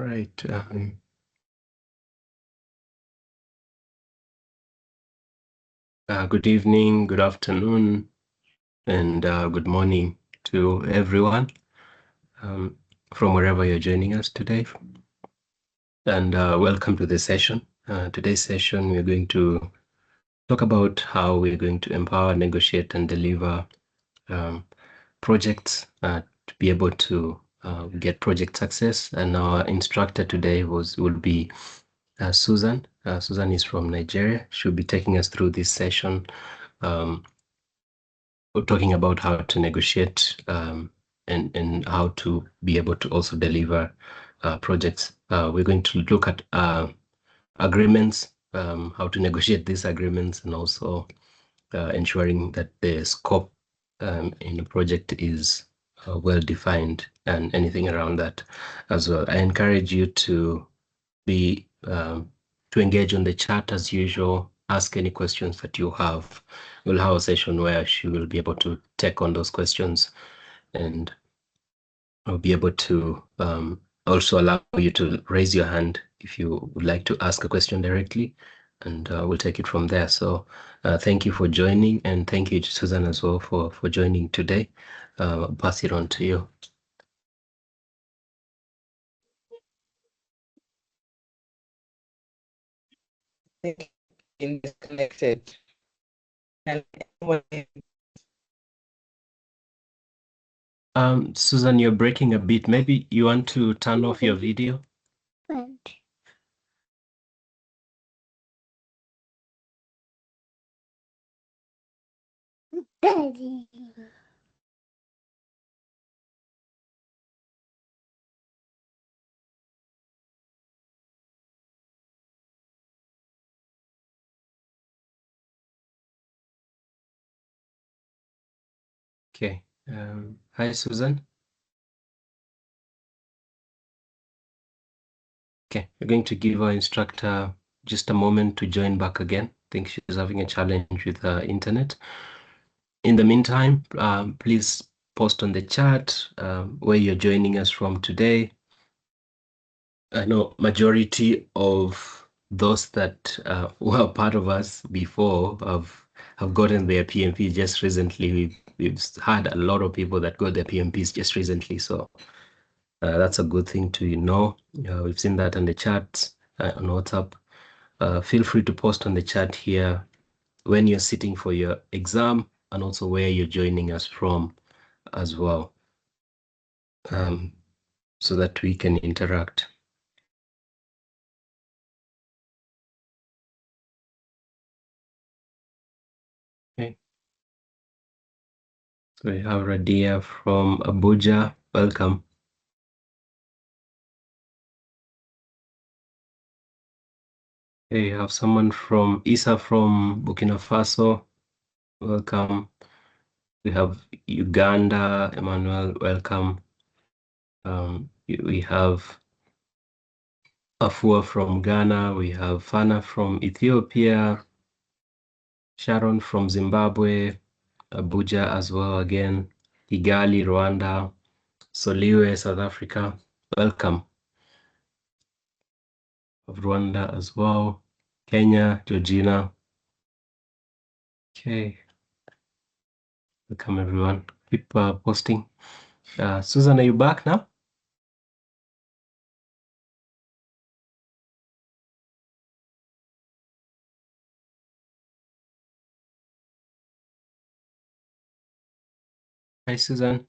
Right. Good evening, good afternoon, and good morning to everyone from wherever you're joining us today. And welcome to the session. Today's session, we're going to talk about how we're going to empower, negotiate, and deliver projects to be able to get project success. And our instructor today will be Susan. Susan is from Nigeria. She'll be taking us through this session, talking about how to negotiate and how to be able to also deliver projects. We're going to look at agreements, how to negotiate these agreements, and also ensuring that the scope in the project is well defined and anything around that as well. I encourage you to be to engage on the chat as usual. Ask any questions that you have. We'll have a session where she will be able to take on those questions, and I'll be able to also allow you to raise your hand if you would like to ask a question directly, and we'll take it from there. So thank you for joining, and thank you to Susan as well for joining today. I'll pass it on to you. Disconnected. Susan, you're breaking a bit. Maybe you want to turn off your video? Daddy. Okay. Hi, Susan. Okay, we're going to give our instructor just a moment to join back again. I think she's having a challenge with her internet. In the meantime, please post on the chat where you're joining us from today. I know majority of those that were part of us before have gotten their PMP just recently. We've had a lot of people that got their PMPs just recently, so that's a good thing to know. We've seen that in the chat on WhatsApp. Feel free to post on the chat here when you're sitting for your exam and also where you're joining us from as well, so that we can interact. Okay. So we have Radia from Abuja. Welcome. Okay, you have someone from Isa from Burkina Faso. Welcome. We have Uganda. Emmanuel, welcome. We have Afua from Ghana. We have Fana from Ethiopia. Sharon from Zimbabwe. Abuja as well again. Kigali, Rwanda. Soliwe, South Africa. Welcome. Of Rwanda as well. Kenya, Georgina. Okay. Welcome everyone. Keep posting. Susan, are you back now? Hi, Susan.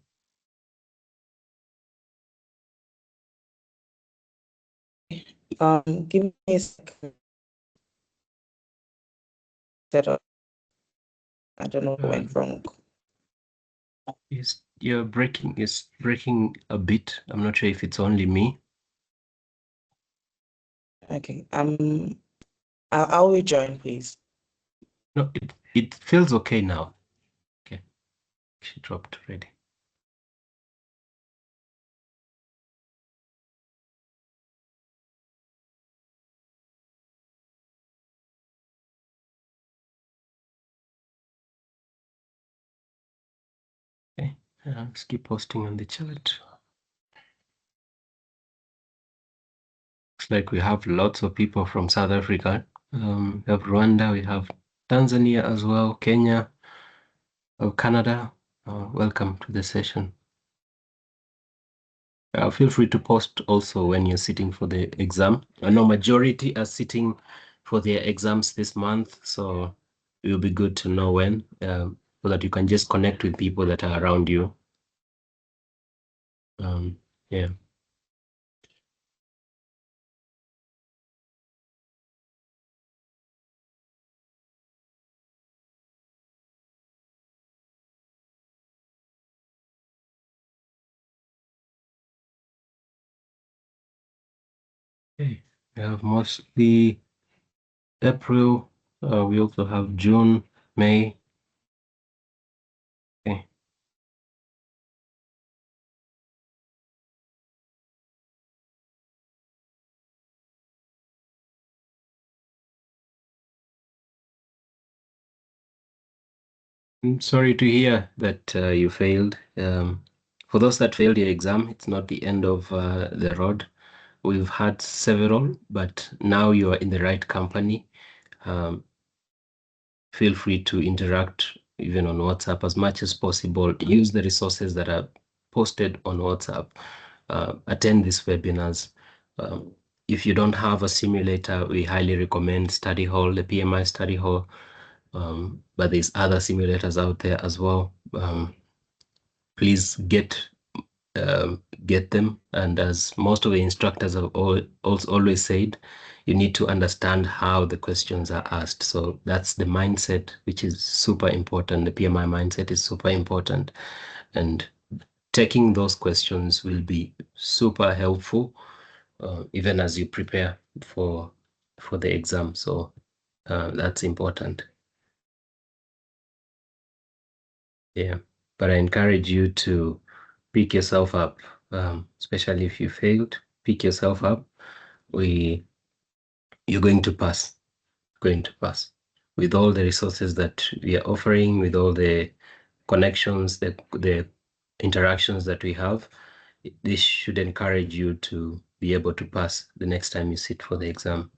Give me a second. I don't know what went wrong. You're breaking a bit. I'm not sure if it's only me. Okay. I'll rejoin, please. No, it feels okay now. Okay. She dropped already. Okay. Let's keep posting on the chat. like we have lots of people from South Africa. We have Rwanda, we have Tanzania as well, Kenya, Canada. Welcome to the session. Feel free to post also when you're sitting for the exam. I know majority are sitting for their exams this month, so it will be good to know when, so that you can just connect with people that are around you. Yeah. Okay. We have mostly April. We also have June, May. Okay. I'm sorry to hear that you failed. For those that failed your exam, it's not the end of the road. We've had several, but now you are in the right company. Feel free to interact even on WhatsApp as much as possible. Use the resources that are posted on WhatsApp. Attend these webinars. If you don't have a simulator, we highly recommend Study Hall, the PMI Study Hall. But there's other simulators out there as well. Please get them. And as most of the instructors have always said, you need to understand how the questions are asked. So that's the mindset, which is super important. The PMI mindset is super important. And taking those questions will be super helpful, even as you prepare for the exam. So that's important. Yeah, but I encourage you to pick yourself up, especially if you failed. Pick yourself up. You're going to pass. Going to pass with all the resources that we are offering, with all the connections, the interactions that we have. This should encourage you to be able to pass the next time you sit for the exam.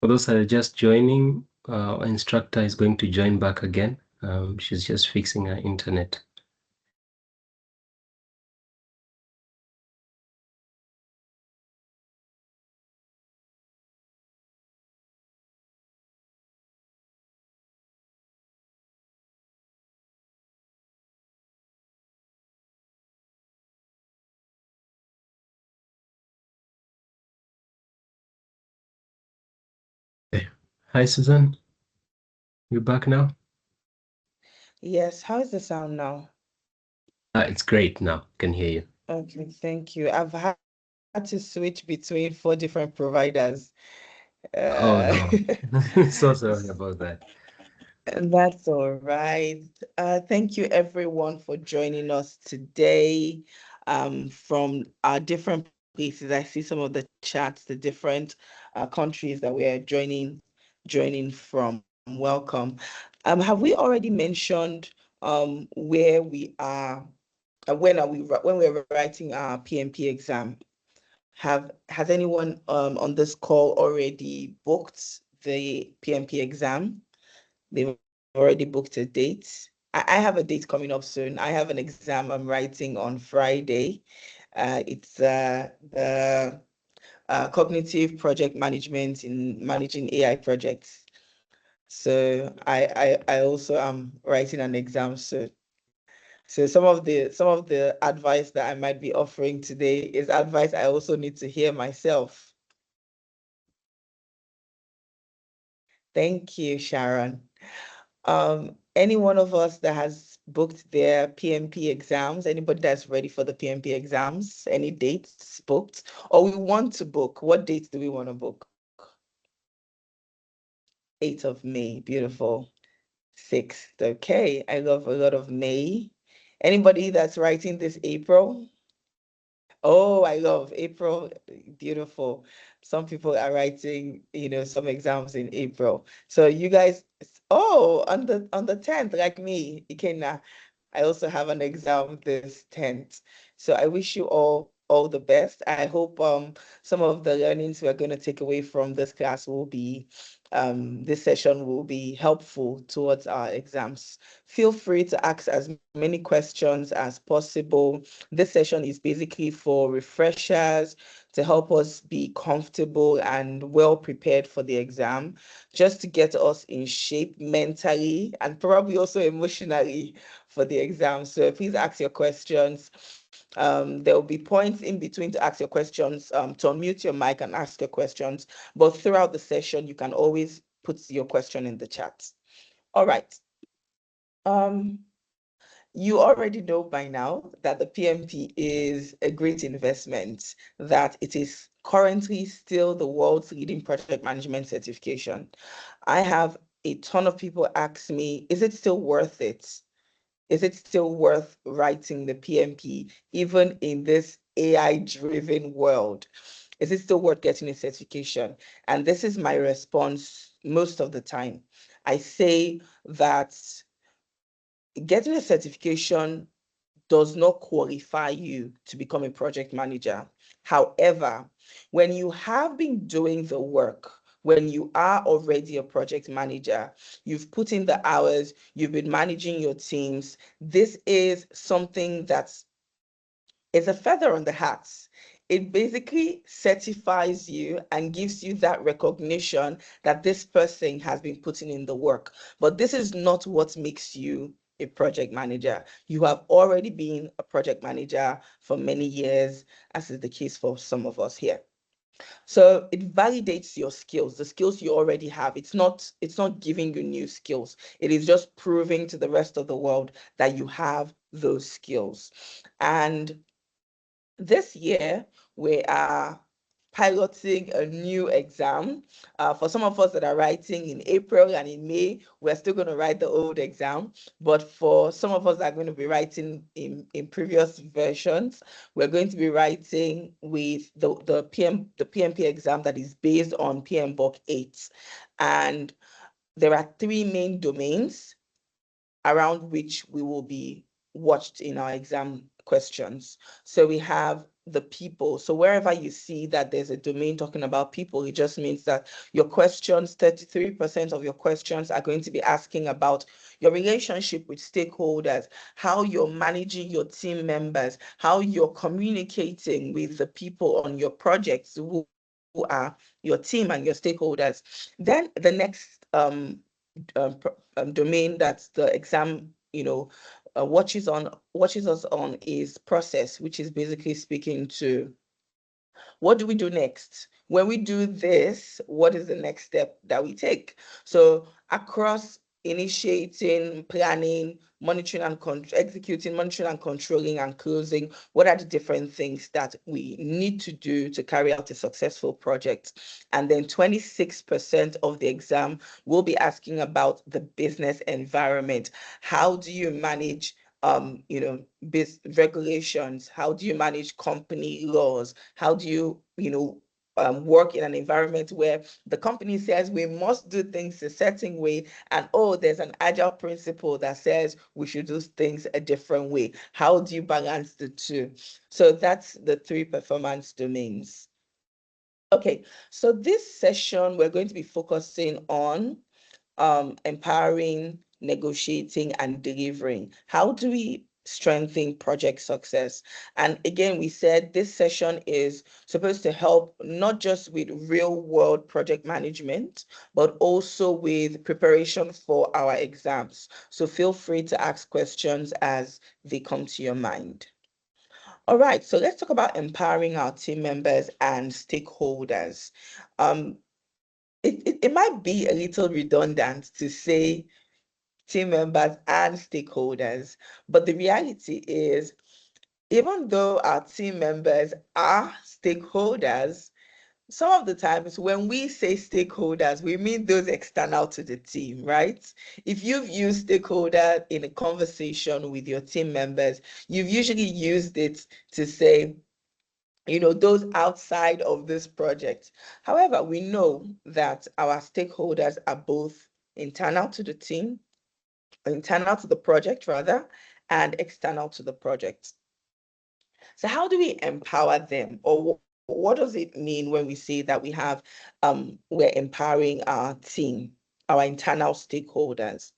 For those that are just joining, our instructor is going to join back again. She's just fixing her internet. Okay. Hi, Susan. You back now? Yes, how is the sound now? It's great now. Can hear you. Okay, thank you. I've had to switch between 4 different providers. Oh no. So sorry about that. That's all right. Thank you everyone for joining us today from our different places. I see some of the chats, the different countries that we are joining from. Welcome. Have we already mentioned where we are? When we're writing our PMP exam? Has anyone on this call already booked the PMP exam? They've already booked a date. I have a date coming up soon. I have an exam I'm writing on Friday. It's the cognitive project management in managing AI projects. So I also am writing an exam soon. So some of the advice that I might be offering today is advice I also need to hear myself. Thank you, Sharon. Any one of us that has booked their PMP exams, anybody that's ready for the PMP exams, any dates booked, or we want to book, what dates do we want to book? 8th of May, beautiful. 6th, okay. I love a lot of May. Anybody that's writing this April? Oh, I love April, beautiful. Some people are writing, some exams in April. So you guys, Oh, on the 10th, like me, Ikenna, I also have an exam this 10th. So I wish you all the best. I hope some of the learnings we're going to take away from this class will be this session will be helpful towards our exams. Feel free to ask as many questions as possible. This session is basically for refreshers to help us be comfortable and well prepared for the exam, just to get us in shape mentally and probably also emotionally for the exam. So please ask your questions. There will be points in between to ask your questions, to unmute your mic and ask your questions. But throughout the session, you can always put your question in the chat. All right. You already know by now that the PMP is a great investment, that it is currently still the world's leading project management certification. I have a ton of people ask me, is it still worth it? Is it still worth writing the PMP, even in this AI-driven world? Is it still worth getting a certification? And this is my response most of the time. I say that getting a certification does not qualify you to become a project manager. However, when you have been doing the work, when you are already a project manager, you've put in the hours, you've been managing your teams, this is something that is a feather on the hat. It basically certifies you and gives you that recognition that this person has been putting in the work. But this is not what makes you a project manager. You have already been a project manager for many years, as is the case for some of us here. So it validates your skills, the skills you already have. It's not giving you new skills. It is just proving to the rest of the world that you have those skills. And this year, we are piloting a new exam. For some of us that are writing in April and in May, we're still going to write the old exam. But for some of us that are going to be writing in previous versions, we're going to be writing with the PMP exam that is based on PMBOK 8. And there are 3 main domains around which we will be watched in our exam questions. So we have the people. So wherever you see that there's a domain talking about people, it just means that your questions, 33% of your questions are going to be asking about your relationship with stakeholders, how you're managing your team members, how you're communicating with the people on your projects who are your team and your stakeholders. Then the next domain that the exam, watches us on is process, which is basically speaking to what do we do next? When we do this, what is the next step that we take? So across initiating, planning, monitoring and executing, monitoring and controlling and closing, what are the different things that we need to do to carry out a successful project? And then 26% of the exam will be asking about the business environment. How do you manage regulations? How do you manage company laws? How do you, work in an environment where the company says we must do things a certain way, and there's an agile principle that says we should do things a different way. How do you balance the two? So that's the 3 performance domains. Okay, so this session we're going to be focusing on empowering, negotiating, and delivering. How do we strengthen project success? And again, we said this session is supposed to help not just with real world project management, but also with preparation for our exams. So feel free to ask questions as they come to your mind. All right, so let's talk about empowering our team members and stakeholders. It might be a little redundant to say team members and stakeholders, but the reality is, even though our team members are stakeholders, some of the times when we say stakeholders, we mean those external to the team, right? If you've used stakeholder in a conversation with your team members, you've usually used it to say, those outside of this project. However, we know that our stakeholders are both internal to the team, internal to the project rather, and external to the project. So how do we empower them, or what does it mean when we say that we have we're empowering our team, our internal stakeholders?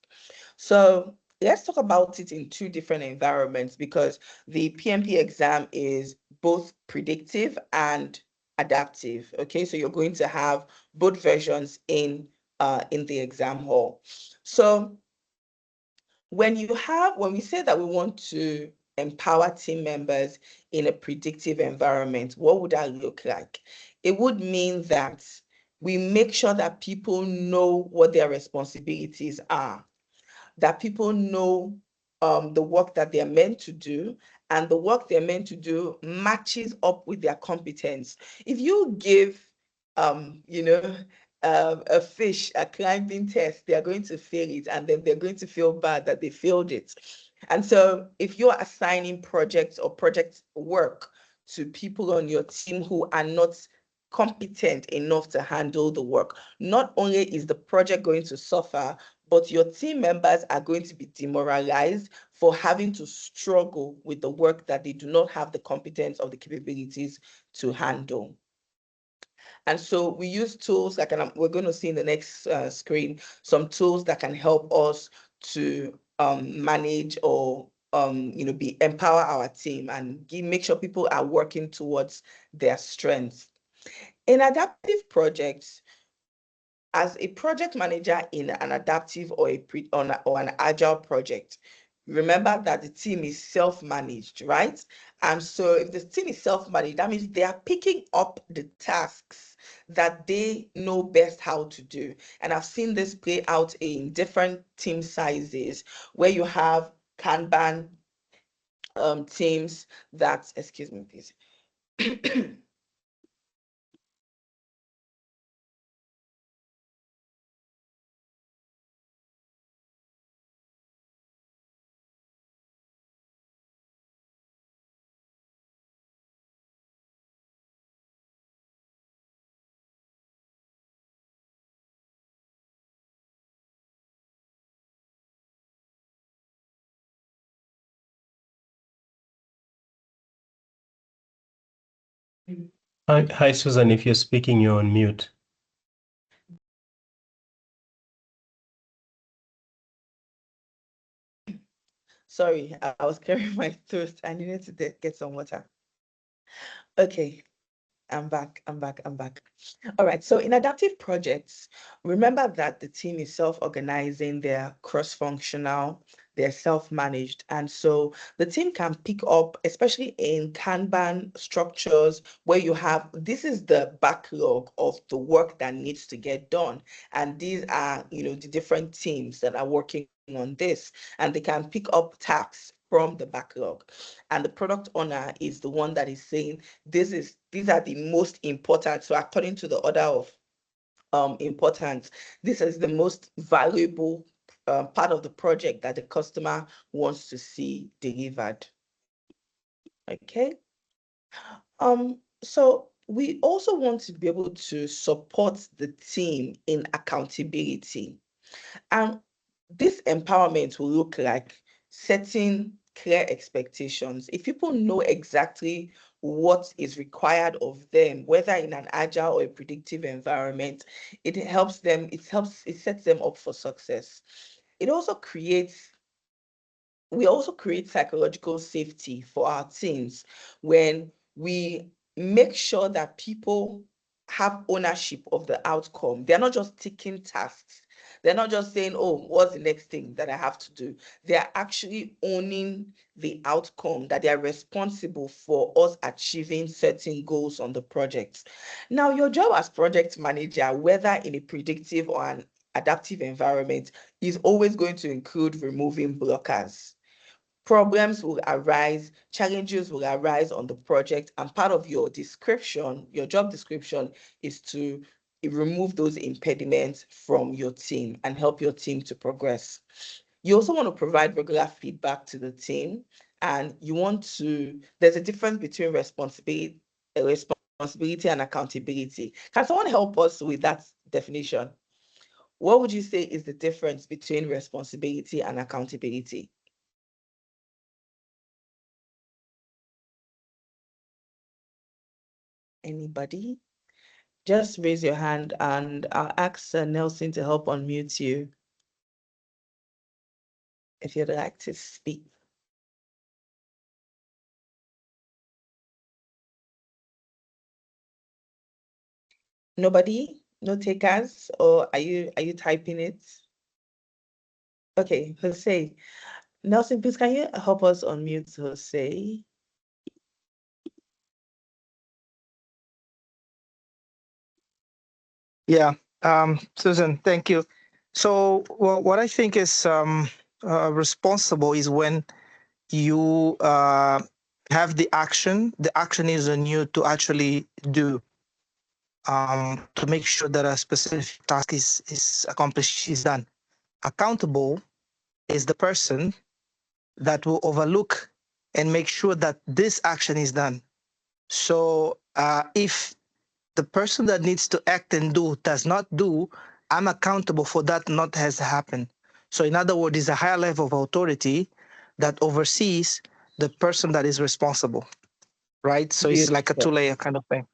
So let's talk about it in two different environments, because the PMP exam is both predictive and adaptive. Okay, so you're going to have both versions in the exam hall. So when we say that we want to empower team members in a predictive environment, what would that look like? It would mean that we make sure that people know what their responsibilities are, that people know the work that they're meant to do, and the work they're meant to do matches up with their competence. If you give, a fish a climbing test, they're going to fail it, and then they're going to feel bad that they failed it. And so if you're assigning projects or project work to people on your team who are not competent enough to handle the work, not only is the project going to suffer, but your team members are going to be demoralized for having to struggle with the work that they do not have the competence or the capabilities to handle. And so we use tools like, and we're going to see in the next screen, some tools that can help us to manage or empower our team and make sure people are working towards their strengths. In adaptive projects, as a project manager in an adaptive or an agile project, remember that the team is self-managed, right? And so if the team is self-managed, that means they are picking up the tasks that they know best how to do. And I've seen this play out in different team sizes where you have Kanban teams that, excuse me, please. Hi, Susan, if you're speaking, you're on mute. Sorry, I was clearing my throat. I needed to get some water. Okay, I'm back. All right, so in adaptive projects, remember that the team is self-organizing, they're cross-functional, they're self-managed. And so the team can pick up, especially in Kanban structures, where you have, this is the backlog of the work that needs to get done. And these are, the different teams that are working on this, and they can pick up tasks from the backlog. And the product owner is the one that is saying, these are the most important. So according to the order of importance, this is the most valuable part of the project that the customer wants to see delivered. Okay. So we also want to be able to support the team in accountability. And this empowerment will look like setting clear expectations. If people know exactly what is required of them, whether in an agile or a predictive environment, it sets them up for success. We also create psychological safety for our teams when we make sure that people have ownership of the outcome. They're not just ticking tasks. They're not just saying, oh, what's the next thing that I have to do? They're actually owning the outcome, that they're responsible for us achieving certain goals on the project. Now, your job as project manager, whether in a predictive or an adaptive environment, is always going to include removing blockers. Problems will arise, challenges will arise on the project, and part of your description, your job description, is to remove those impediments from your team and help your team to progress. You also want to provide regular feedback to the team, and there's a difference between responsibility and accountability. Can someone help us with that definition? What would you say is the difference between responsibility and accountability? Anybody? Just raise your hand and I'll ask Nelson to help unmute you if you'd like to speak. Nobody? No takers? Or are you typing it? Okay, Jose. Nelson, please can you help us unmute Jose? Yeah, Susan, thank you. So what I think is responsible is when you have the action. The action is on you to actually do, to make sure that a specific task is accomplished, is done. Accountable is the person that will overlook and make sure that this action is done. So if the person that needs to act and do does not do, I'm accountable for that not has happened. So in other words, it's a higher level of authority that oversees the person that is responsible, right? So it's like a two-layer kind of thing.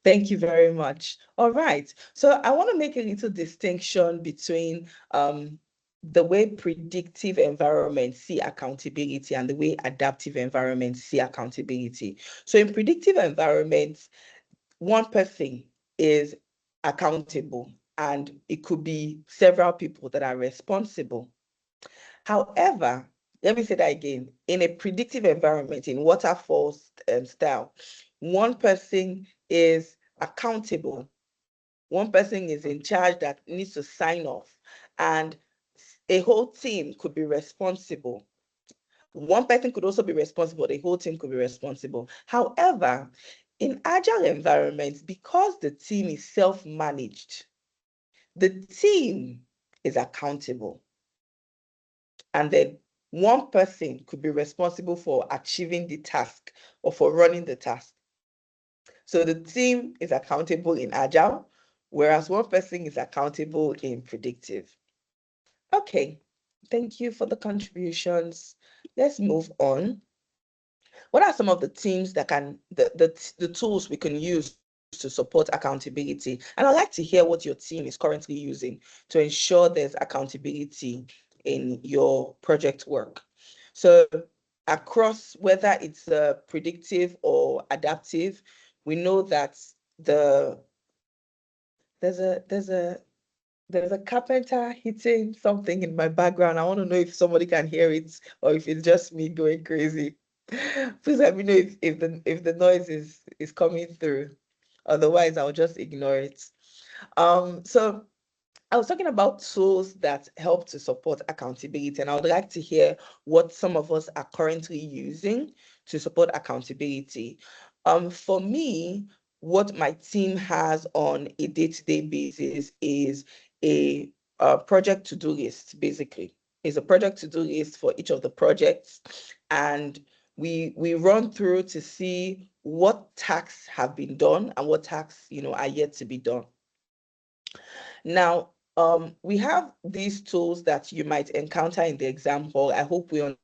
Thank you very much. All right. So I want to make a little distinction between the way predictive environments see accountability and the way adaptive environments see accountability. So in predictive environments, one person is accountable and it could be several people that are responsible. However, let me say that again, in a predictive environment, in waterfall style, one person is accountable. One person is in charge that needs to sign off, and a whole team could be responsible. One person could also be responsible, the whole team could be responsible. However, in agile environments, because the team is self-managed, the team is accountable. And then one person could be responsible for achieving the task or for running the task. So the team is accountable in agile, whereas one person is accountable in predictive. Okay, thank you for the contributions. Let's move on. What are some of the teams that can, the tools we can use to support accountability? And I'd like to hear what your team is currently using to ensure there's accountability in your project work. So across whether it's predictive or adaptive, we know that there's a carpenter hitting something in my background. I want to know if somebody can hear it or if it's just me going crazy. Please let me know if the noise is coming through. Otherwise, I'll just ignore it. So I was talking about tools that help to support accountability, and I would like to hear what some of us are currently using to support accountability. For me, what my team has on a day-to-day basis is a project to-do list, basically. It's a project to-do list for each of the projects, and we run through to see what tasks have been done and what tasks are yet to be done. Now, we have these tools that you might encounter in the example. I hope we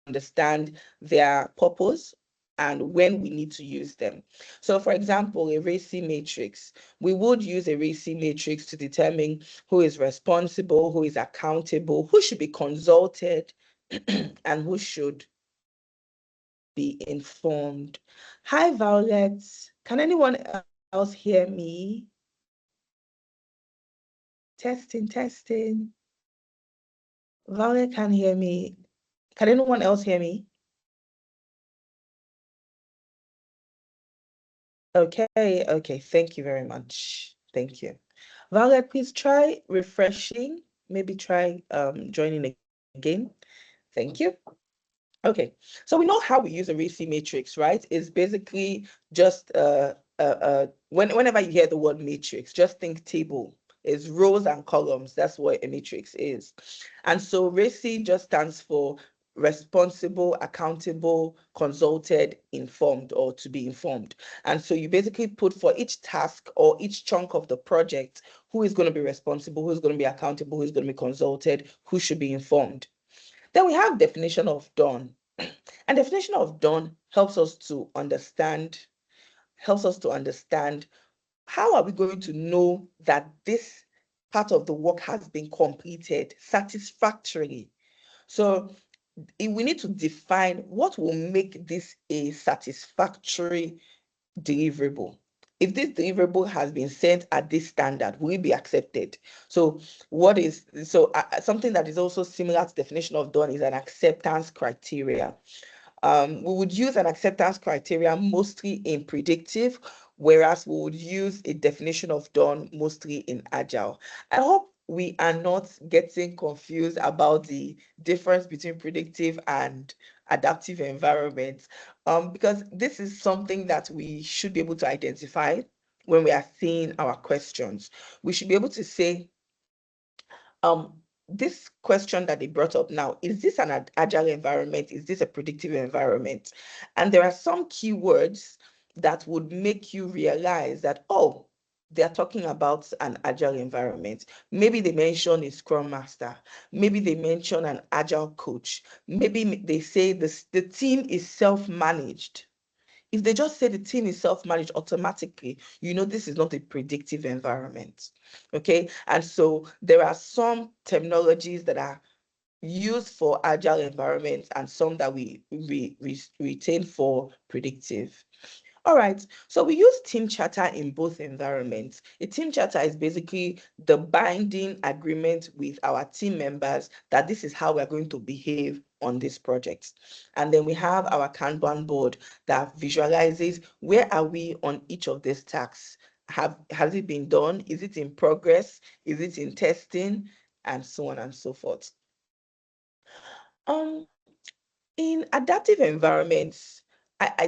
understand their purpose and when we need to use them. So for example, a RACI matrix, we would use a RACI matrix to determine who is responsible, who is accountable, who should be consulted, and who should be informed. Hi, Violet. Can anyone else hear me? Testing. Violet can hear me. Can anyone else hear me? Okay, thank you very much. Thank you. Violet, please try refreshing. Maybe try joining again. Thank you. Okay, so we know how we use a RACI matrix, right? It's basically just whenever you hear the word matrix, just think table. It's rows and columns. That's what a matrix is. And so RACI just stands for responsible, accountable, consulted, informed, or to be informed. And so you basically put for each task or each chunk of the project, who is going to be responsible, who's going to be accountable, who's going to be consulted, who should be informed. Then we have definition of done. And definition of done helps us to understand how are we going to know that this part of the work has been completed satisfactorily. So we need to define what will make this a satisfactory deliverable. If this deliverable has been sent at this standard, will it be accepted? So something that is also similar to definition of done is an acceptance criteria. We would use an acceptance criteria mostly in predictive, whereas we would use a definition of done mostly in agile. I hope we are not getting confused about the difference between predictive and adaptive environments, because this is something that we should be able to identify when we are seeing our questions. We should be able to say, this question that they brought up now, is this an agile environment? Is this a predictive environment? And there are some keywords that would make you realize that, oh, they're talking about an agile environment. Maybe they mention a scrum master. Maybe they mention an agile coach. Maybe they say the team is self-managed. If they just say the team is self-managed automatically, you know this is not a predictive environment, okay? And so there are some terminologies that are used for agile environments and some that we retain for predictive. All right, so we use team charter in both environments. A team charter is basically the binding agreement with our team members that this is how we're going to behave on this project. And then we have our Kanban board that visualizes where are we on each of these tasks. Has it been done? Is it in progress? Is it in testing? And so on and so forth. In adaptive environments,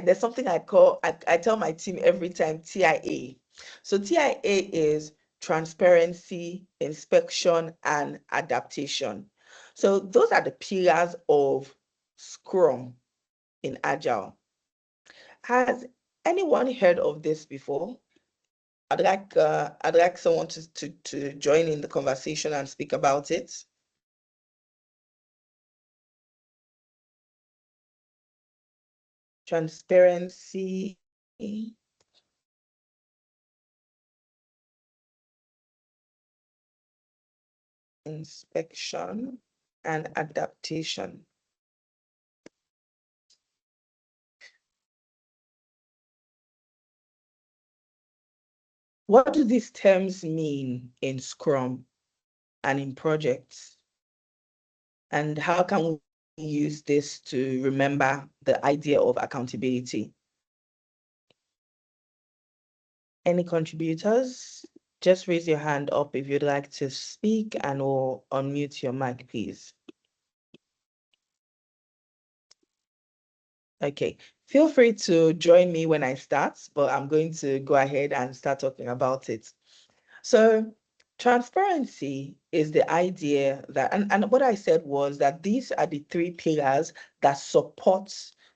there's something I tell my team every time, TIA. So TIA is transparency, inspection, and adaptation. So those are the pillars of Scrum in Agile. Has anyone heard of this before? I'd like someone to join in the conversation and speak about it. Transparency, inspection, and adaptation. What do these terms mean in Scrum and in projects? And how can we use this to remember the idea of accountability? Any contributors? Just raise your hand up if you'd like to speak and or unmute your mic, please. Okay, feel free to join me when I start, but I'm going to go ahead and start talking about it. So transparency is the idea that, and what I said was that these are the three pillars that support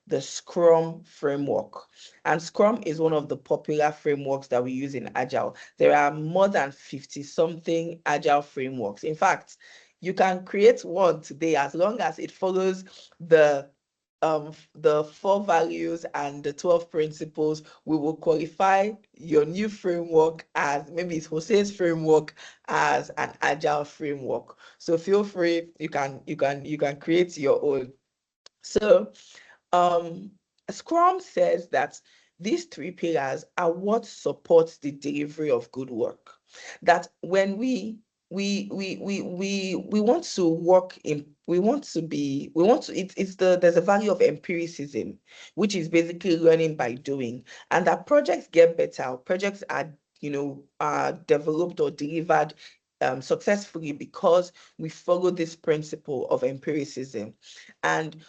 the Scrum framework. And Scrum is one of the popular frameworks that we use in Agile. There are more than 50-something Agile frameworks. In fact, you can create one today as long as it follows the 4 values and the 12 principles. We will qualify your new framework as, maybe it's Jose's framework, as an agile framework. So feel free, you can create your own. So Scrum says that these 3 pillars are what supports the delivery of good work. That when we want to work in, there's a value of empiricism, which is basically learning by doing, and that projects get better. Projects are developed or delivered successfully because we follow this principle of empiricism. And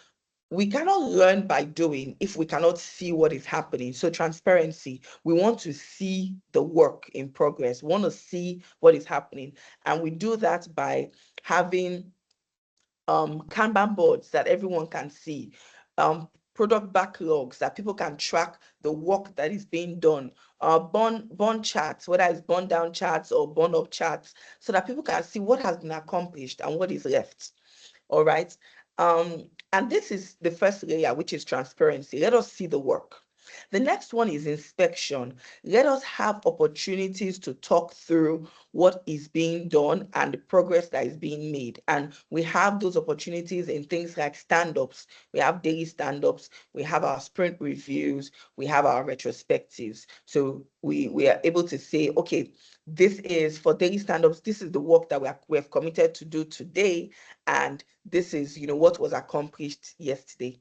we cannot learn by doing if we cannot see what is happening. So transparency, we want to see the work in progress. We want to see what is happening. And we do that by having Kanban boards that everyone can see, product backlogs that people can track the work that is being done, burn charts, whether it's burn down charts or burn up charts, so that people can see what has been accomplished and what is left. All right. And this is the first layer, which is transparency. Let us see the work. The next one is inspection. Let us have opportunities to talk through what is being done and the progress that is being made. And we have those opportunities in things like stand-ups. We have daily stand-ups. We have our sprint reviews. We have our retrospectives. So we are able to say, okay, this is for daily stand-ups. This is the work that we have committed to do today. And this is, what was accomplished yesterday.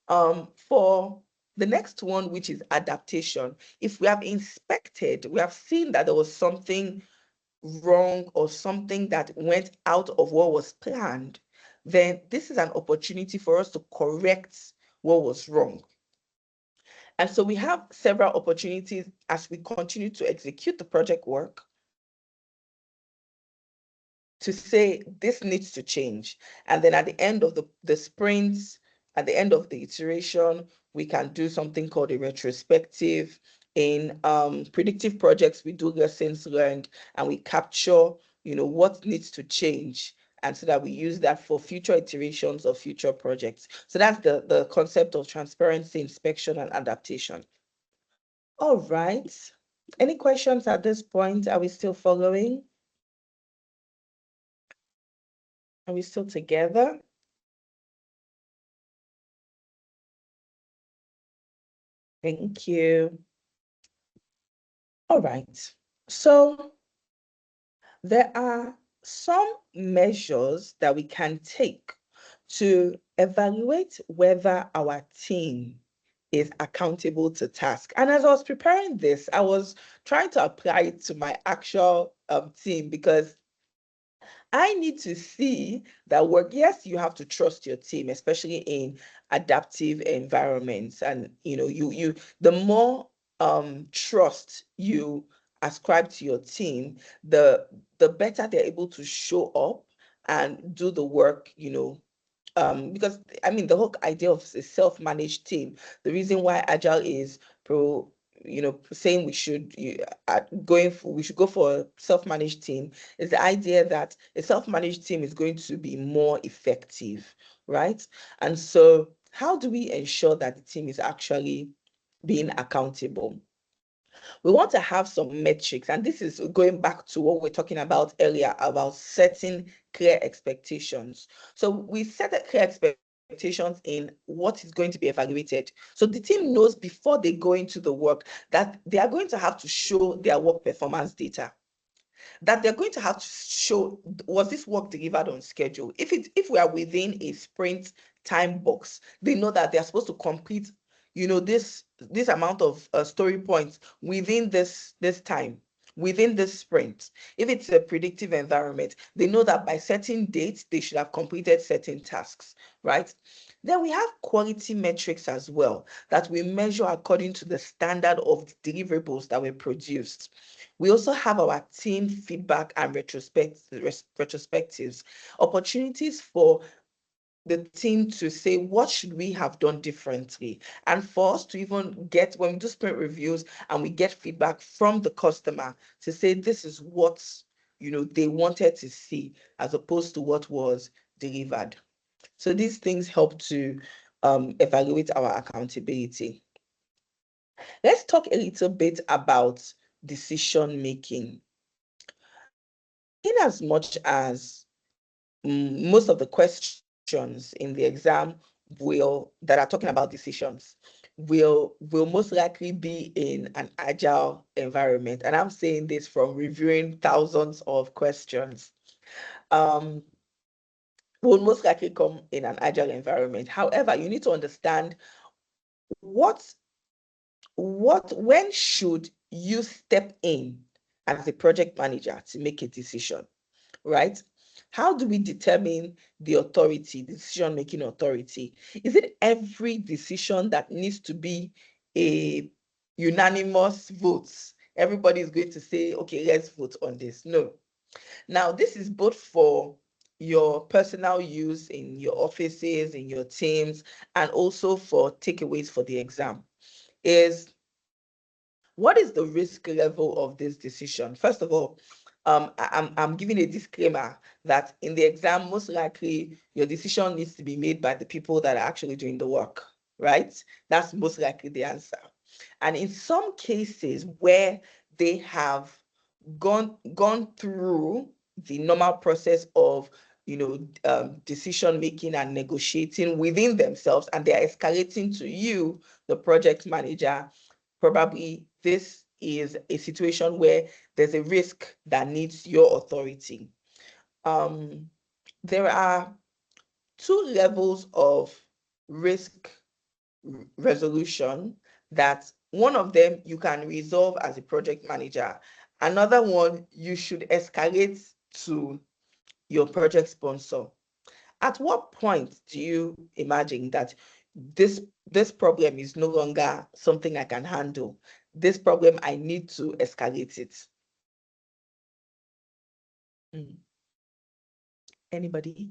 For the next one, which is adaptation, if we have inspected, we have seen that there was something wrong or something that went out of what was planned, then this is an opportunity for us to correct what was wrong. And so we have several opportunities as we continue to execute the project work to say this needs to change. And then at the end of the sprints, at the end of the iteration, we can do something called a retrospective. In predictive projects, we do lessons learned and we capture, what needs to change. And so that we use that for future iterations of future projects. So that's the concept of transparency, inspection, and adaptation. All right. Any questions at this point? Are we still following? Are we still together? Thank you. All right. So there are some measures that we can take to evaluate whether our team is accountable to task. And as I was preparing this, I was trying to apply it to my actual team, because I need to see that work. Yes, you have to trust your team, especially in adaptive environments. And you the more trust you ascribe to your team, the better they're able to show up and do the work, because the whole idea of a self-managed team, the reason why Agile is saying we should go for a self-managed team is the idea that a self-managed team is going to be more effective, right? And so how do we ensure that the team is actually being accountable? We want to have some metrics, and this is going back to what we were talking about earlier about setting clear expectations. So we set a clear expectations in what is going to be evaluated. So the team knows before they go into the work that they are going to have to show their work performance data, that they're going to have to show, was this work delivered on schedule? If we are within a sprint time box, they know that they're supposed to complete this amount of story points within this time, within this sprint. If it's a predictive environment, they know that by certain dates they should have completed certain tasks, right? Then we have quality metrics as well that we measure according to the standard of deliverables that were produced. We also have our team feedback and retrospectives, opportunities for the team to say, what should we have done differently? And for us to even get, when we do sprint reviews and we get feedback from the customer to say, this is what they wanted to see as opposed to what was delivered. So these things help to evaluate our accountability. Let's talk a little bit about decision making. In as much as most of the questions in the exam that are talking about decisions will most likely be in an agile environment. And I'm saying this from reviewing thousands of questions. Will most likely come in an agile environment. However, you need to understand when should you step in as a project manager to make a decision, right? How do we determine the authority, the decision-making authority? Is it every decision that needs to be a unanimous vote? Everybody is going to say, okay, let's vote on this. No. Now, this is both for, your personal use in your offices, in your teams, and also for takeaways for the exam is, what is the risk level of this decision? First of all, I'm giving a disclaimer that in the exam, most likely your decision needs to be made by the people that are actually doing the work, right? That's most likely the answer. And in some cases where they have gone through the normal process of decision making and negotiating within themselves, and they are escalating to you, the project manager, probably this is a situation where there's a risk that needs your authority. There are two levels of risk resolution, that one of them you can resolve as a project manager. Another one, you should escalate to your project sponsor. At what point do you imagine that this problem is no longer something I can handle? This problem, I need to escalate it. Anybody?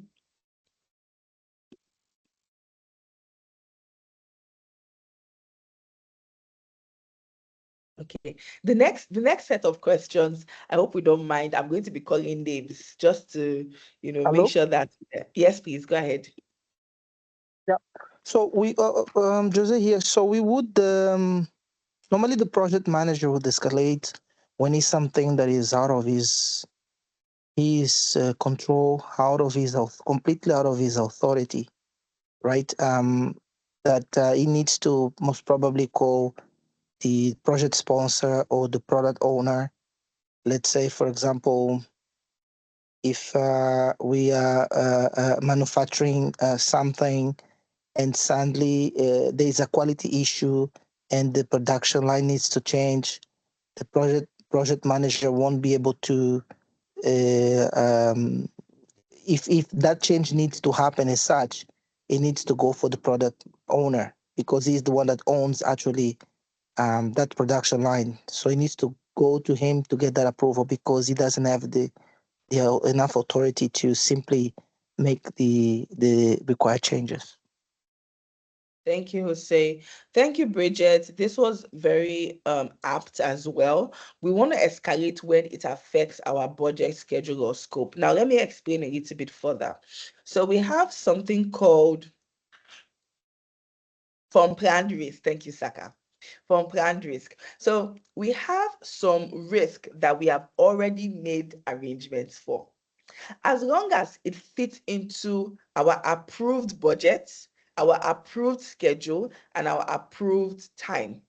Okay. The next set of questions, I hope we don't mind. I'm going to be calling names just to, Hello? make sure that, yes, please go ahead. Yeah. So we, Jose here. So we would normally the project manager would escalate when it's something that is out of his control, completely out of his authority, right? That he needs to most probably call the project sponsor or the product owner. Let's say, for example, if we are manufacturing something and suddenly there is a quality issue and the production line needs to change, the project manager won't be able to, if that change needs to happen as such, it needs to go for the product owner, because he's the one that owns actually that production line. So he needs to go to him to get that approval, because he doesn't have the enough authority to simply make the required changes. Thank you, Jose. Thank you, Bridget. This was very apt as well. We want to escalate when it affects our budget, schedule, or scope. Now, let me explain a little bit further. So we have something called from planned risk. Thank you, Saka. From planned risk. So we have some risk that we have already made arrangements for. As long as it fits into our approved budget, our approved schedule, and our approved time,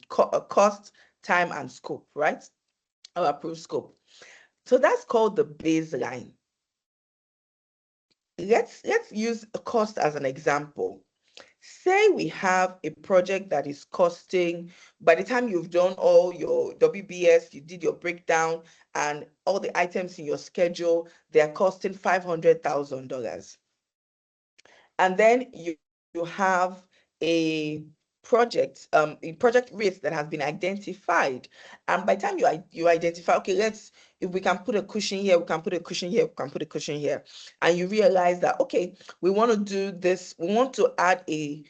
cost, time, and scope, right? Our approved scope. So that's called the baseline. Let's use cost as an example. Say we have a project that is costing, by the time you've done all your WBS, you did your breakdown and all the items in your schedule, they're costing $500,000. And then you have a project risk that has been identified. And by the time you identify, okay, if we can put a cushion here, we can put a cushion here, we can put a cushion here. And you realize that, okay, we want to do this, we want to add a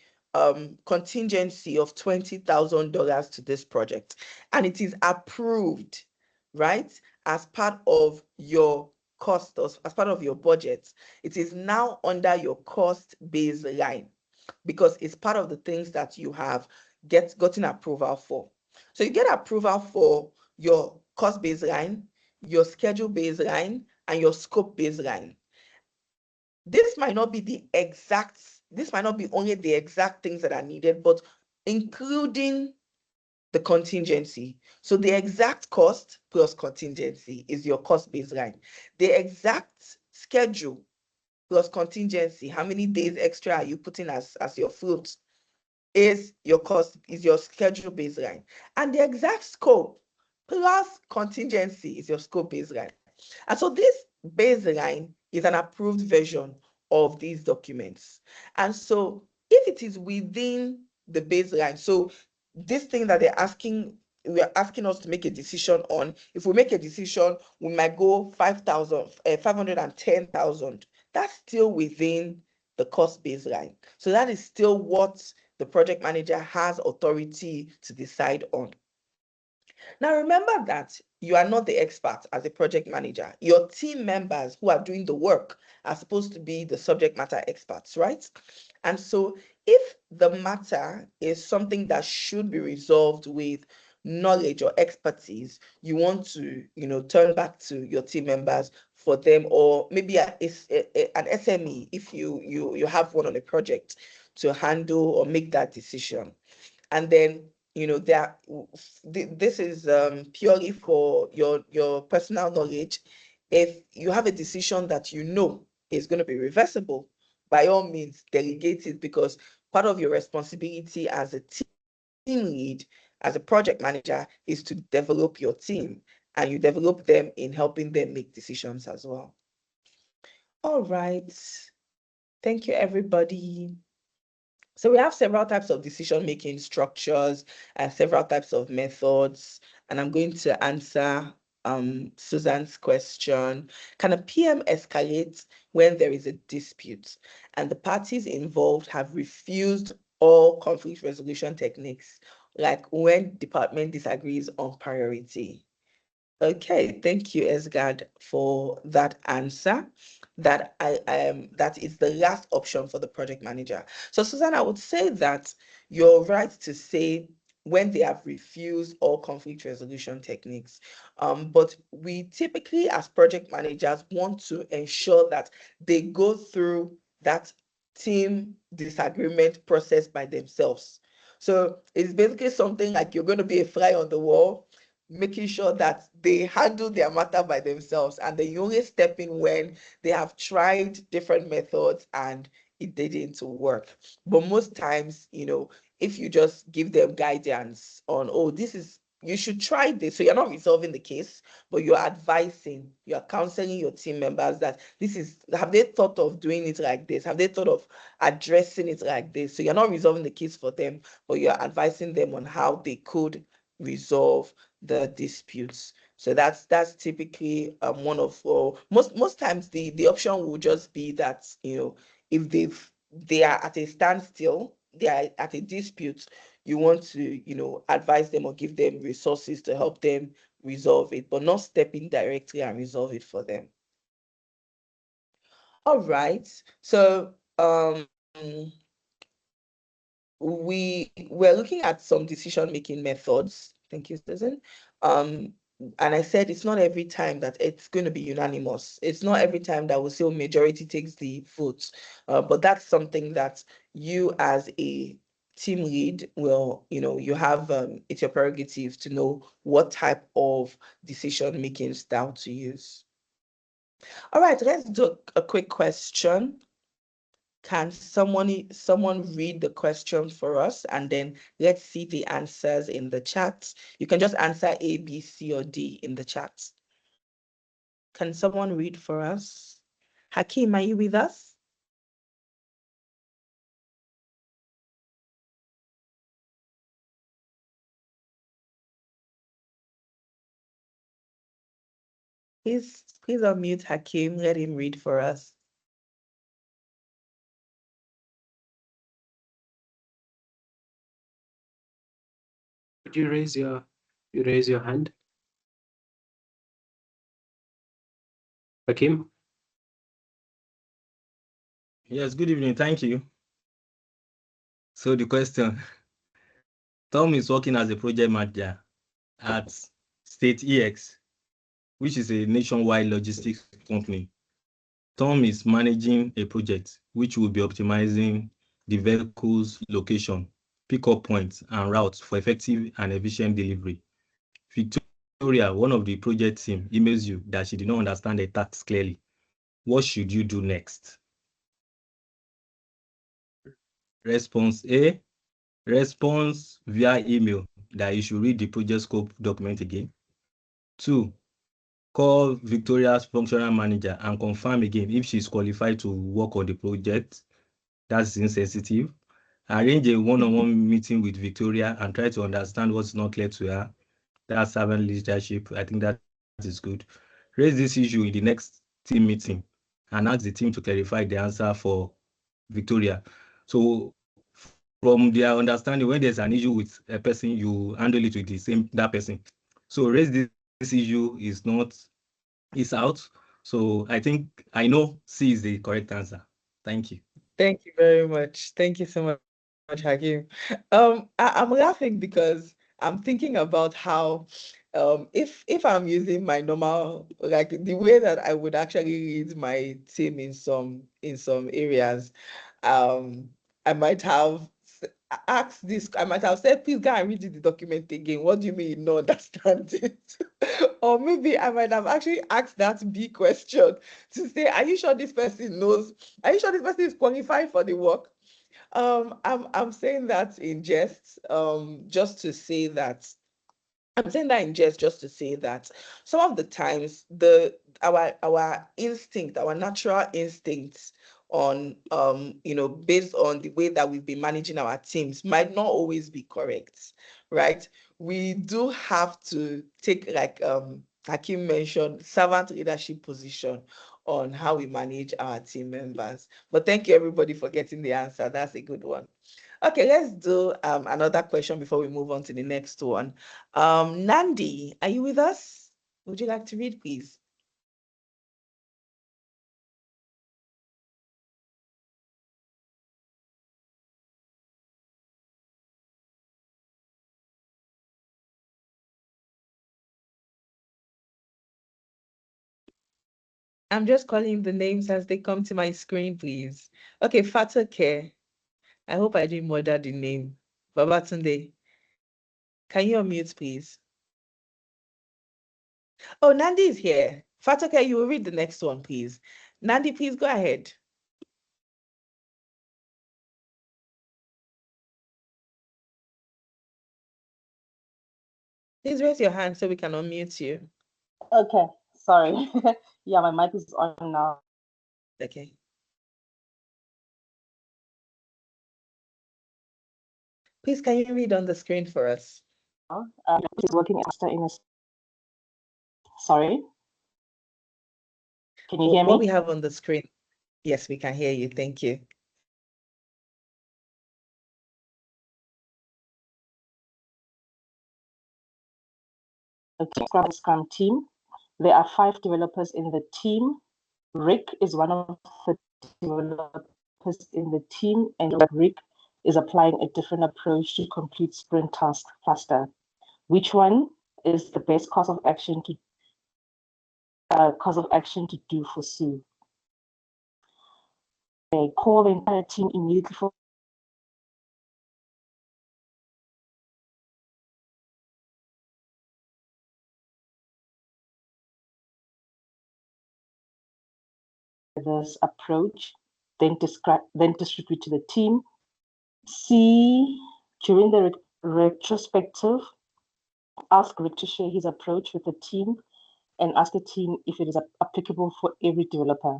contingency of $20,000 to this project. And it is approved, right? As part of your cost, as part of your budget. It is now under your cost baseline, because it's part of the things that you have gotten approval for. So you get approval for your cost baseline, your schedule baseline, and your scope baseline. This might not be only the exact things that are needed, but including the contingency. So the exact cost plus contingency is your cost baseline. The exact schedule plus contingency, how many days extra are you putting as your float, is your cost, is your schedule baseline. And the exact scope plus contingency is your scope baseline. And so this baseline is an approved version of these documents. And so if it is within the baseline, so this thing that they're asking we are asking us to make a decision on. If we make a decision, we might go 510,000. That's still within the cost baseline. So that is still what the project manager has authority to decide on. Now, remember that you are not the expert as a project manager. Your team members who are doing the work are supposed to be the subject matter experts, right? And so if the matter is something that should be resolved with knowledge or expertise, you want to, turn back to your team members for them, or maybe an SME, if you have one on a project, to handle or make that decision. And then this is purely for your personal knowledge. If you have a decision that you know is going to be reversible, by all means delegate it, because part of your responsibility as a team lead, as a project manager, is to develop your team, and you develop them in helping them make decisions as well. All right, thank you, everybody. So we have several types of decision-making structures and several types of methods. And I'm going to answer Susan's question. Can a PM escalate when there is a dispute and the parties involved have refused all conflict resolution techniques, like when department disagrees on priority? Okay, thank you, Esgard, for that answer. That is the last option for the project manager. So, Susan, I would say that you're right to say when they have refused all conflict resolution techniques. But we typically, as project managers, want to ensure that they go through that team disagreement process by themselves. So it's basically something like you're going to be a fly on the wall, making sure that they handle their matter by themselves, and then you only step in when they have tried different methods and it didn't work. But most times, if you just give them guidance on, oh, you should try this. So you're not resolving the case, but you're advising, you're counseling your team members that have they thought of doing it like this? Have they thought of addressing it like this? So you're not resolving the case for them, but you're advising them on how they could resolve the disputes. So that's typically one of most times the option will just be that if they are at a standstill, they are at a dispute, you want to advise them or give them resources to help them resolve it, but not step in directly and resolve it for them. All right, so we're looking at some decision-making methods. Thank you, Susan. And I said it's not every time that it's going to be unanimous. It's not every time that we'll say majority takes the votes, but that's something that you as a team lead will, you have, it's your prerogative to know what type of decision-making style to use. All right, let's do a quick question. Can someone read the question for us, and then let's see the answers in the chat. You can just answer A, B, C, or D in the chat. Can someone read for us? Hakeem, are you with us? Please unmute Hakeem. Let him read for us. Could you raise your hand? Hakeem? Yes, good evening. Thank you. So the question, Tom is working as a project manager at State EX, which is a nationwide logistics company. Tom is managing a project which will be optimizing the vehicle's location, pickup points, and routes for effective and efficient delivery. Victoria, one of the project team, emails you that she did not understand the task clearly. What should you do next? Response A, response via email that you should read the project scope document again. 2, call Victoria's functional manager and confirm again if she's qualified to work on the project. That's insensitive. Arrange a one-on-one meeting with Victoria and try to understand what's not clear to her. That's servant leadership. I think that is good. Raise this issue in the next team meeting and ask the team to clarify the answer for Victoria. So from their understanding, when there's an issue with a person, you handle it with that person. So raise this issue is out. So I think I know C is the correct answer. Thank you. Thank you very much. Thank you so much, Hakeem. I'm laughing because I'm thinking about how if I'm using my normal, like the way that I would actually read my team in some areas, I might have asked this, I might have said, please go and read the document again. What do you mean you don't understand it? Or maybe I might have actually asked that B question to say, are you sure this person knows? Are you sure this person is qualified for the work? I'm saying that in jest, just to say that I'm saying that in jest just to say that some of the times our instinct, our natural instincts on based on the way that we've been managing our teams might not always be correct, right? We do have to take, like Hakeem mentioned, servant leadership position on how we manage our team members. But thank you everybody for getting the answer. That's a good one. Okay, let's do another question before we move on to the next one. Nandi, are you with us? Would you like to read, please? I'm just calling the names as they come to my screen, please. Okay, Fatoke. I hope I didn't murder the name. Babatunde. Can you unmute, please? Oh, Nandi is here. Fatoke, you will read the next one, please. Nandi, please go ahead. Please raise your hand so we can unmute you. Okay, sorry. Yeah, my mic is on now. Okay. Please, can you read on the screen for us? It's working after in a... Sorry? Can you hear me? What we have on the screen. Yes, we can hear you. Thank you. Okay, Scrum team. There are 5 developers in the team. Rick is one of the developers in the team, and Rick is applying a different approach to complete sprint tasks faster. Which one is the best course of action to do for Sue? Call the entire team immediately for this approach, then distribute to the team. C, during the retrospective, ask Rick to share his approach with the team and ask the team if it is applicable for every developer.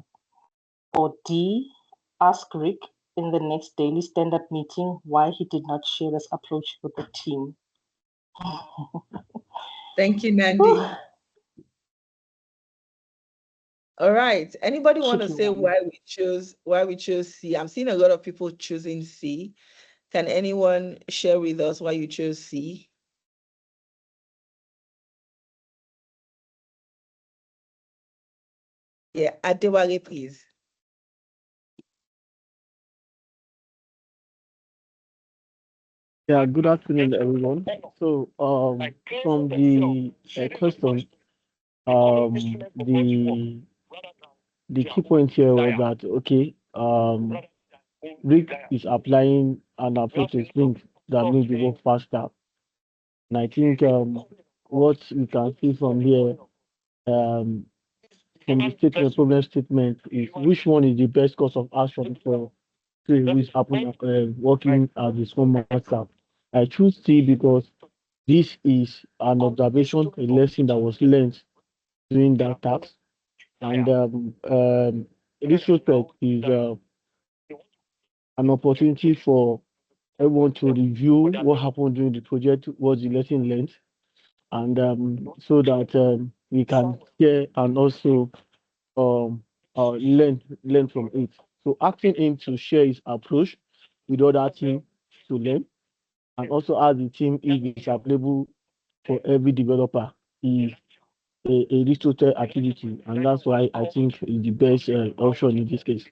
Or D, ask Rick in the next daily stand-up meeting why he did not share this approach with the team. Thank you, Nandi. All right. Anybody want to say why we chose C? I'm seeing a lot of people choosing C. Can anyone share with us why you chose C? Yeah, Adewale, please. Yeah, good afternoon, everyone. So, from the question, the key point here was that okay, Rick is applying an approach to sprint that makes the work faster, and I think what we can see from here, from the statement, problem statement, is which one is the best course of action for who is working as the Scrum Master. I choose C because this is an observation, a lesson that was learned during that task. And this retrospect is an opportunity for everyone to review what happened during the project, what's the lesson learned, and so that we can share and also learn from it. So asking him to share his approach with other team to learn, and also ask the team if it's available for every developer is a restricted activity, and that's why I think is the best option in this case.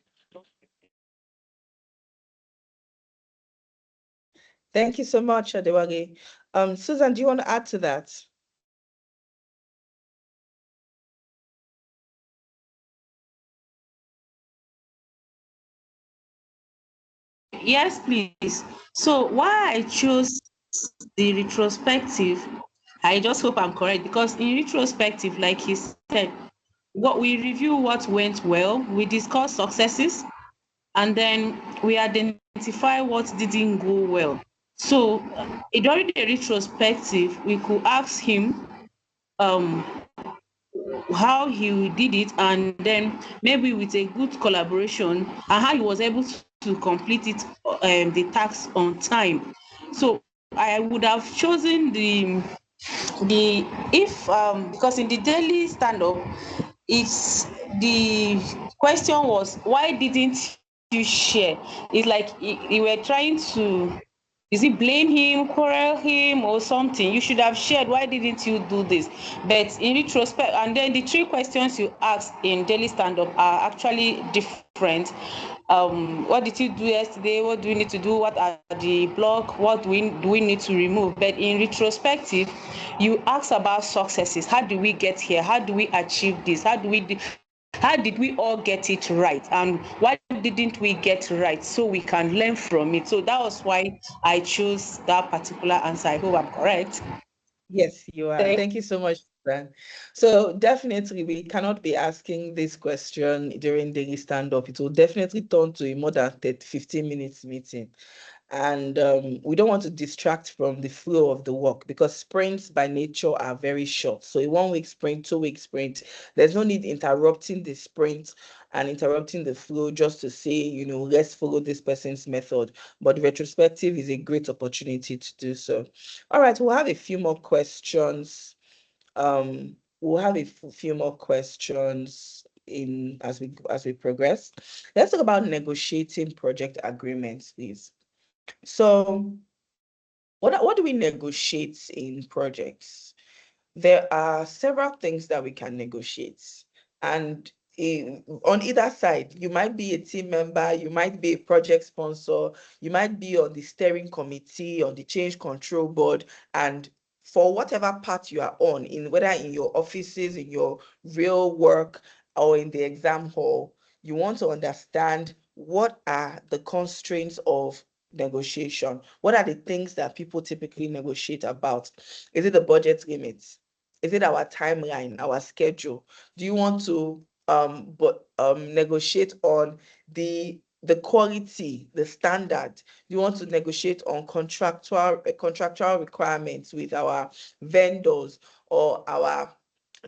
Thank you so much, Adewale. Susan, do you want to add to that? Yes, please. So why I chose the retrospective, I just hope I'm correct, because in retrospective, like he said, what we review what went well, we discuss successes, and then we identify what didn't go well. So during the retrospective, we could ask him um how he did it, and then maybe with a good collaboration and how he was able to complete it, the task on time. So I would have chosen the if because in the daily stand-up, it's the question was, why didn't you share? It's like you were trying to, is it blame him, quarrel him, or something? You should have shared. Why didn't you do this? But in retrospect, and then the three questions you asked in daily stand-up are actually different. What did you do yesterday? What do we need to do? What are the block? What do we need to remove? But in retrospective, you ask about successes. How do we get here? How do we achieve this? How did we all get it right, and why didn't we get right, so we can learn from it? So that was why I chose that particular answer. I hope I'm correct. Yes, you are. Thank you so much, Susan. So definitely we cannot be asking this question during daily stand-up. It will definitely turn to a more than 15 minutes meeting. And we don't want to distract from the flow of the work, because sprints by nature are very short. So a 1 week sprint, 2 week sprint, there's no need interrupting the sprint and interrupting the flow just to say, let's follow this person's method. But retrospective is a great opportunity to do so. All right, we'll have a few more questions. We'll have a few more questions as we progress. Let's talk about negotiating project agreements, please. So what do we negotiate in projects? There are several things that we can negotiate. And on either side, you might be a team member, you might be a project sponsor, you might be on the steering committee, on the change control board, and for whatever part you are on, whether in your offices, in your real work, or in the exam hall, you want to understand what are the constraints of negotiation. What are the things that people typically negotiate about? Is it the budget limits? Is it our timeline, our schedule? Do you want to negotiate on the quality, the standard? Do you want to negotiate on contractual requirements with our vendors or our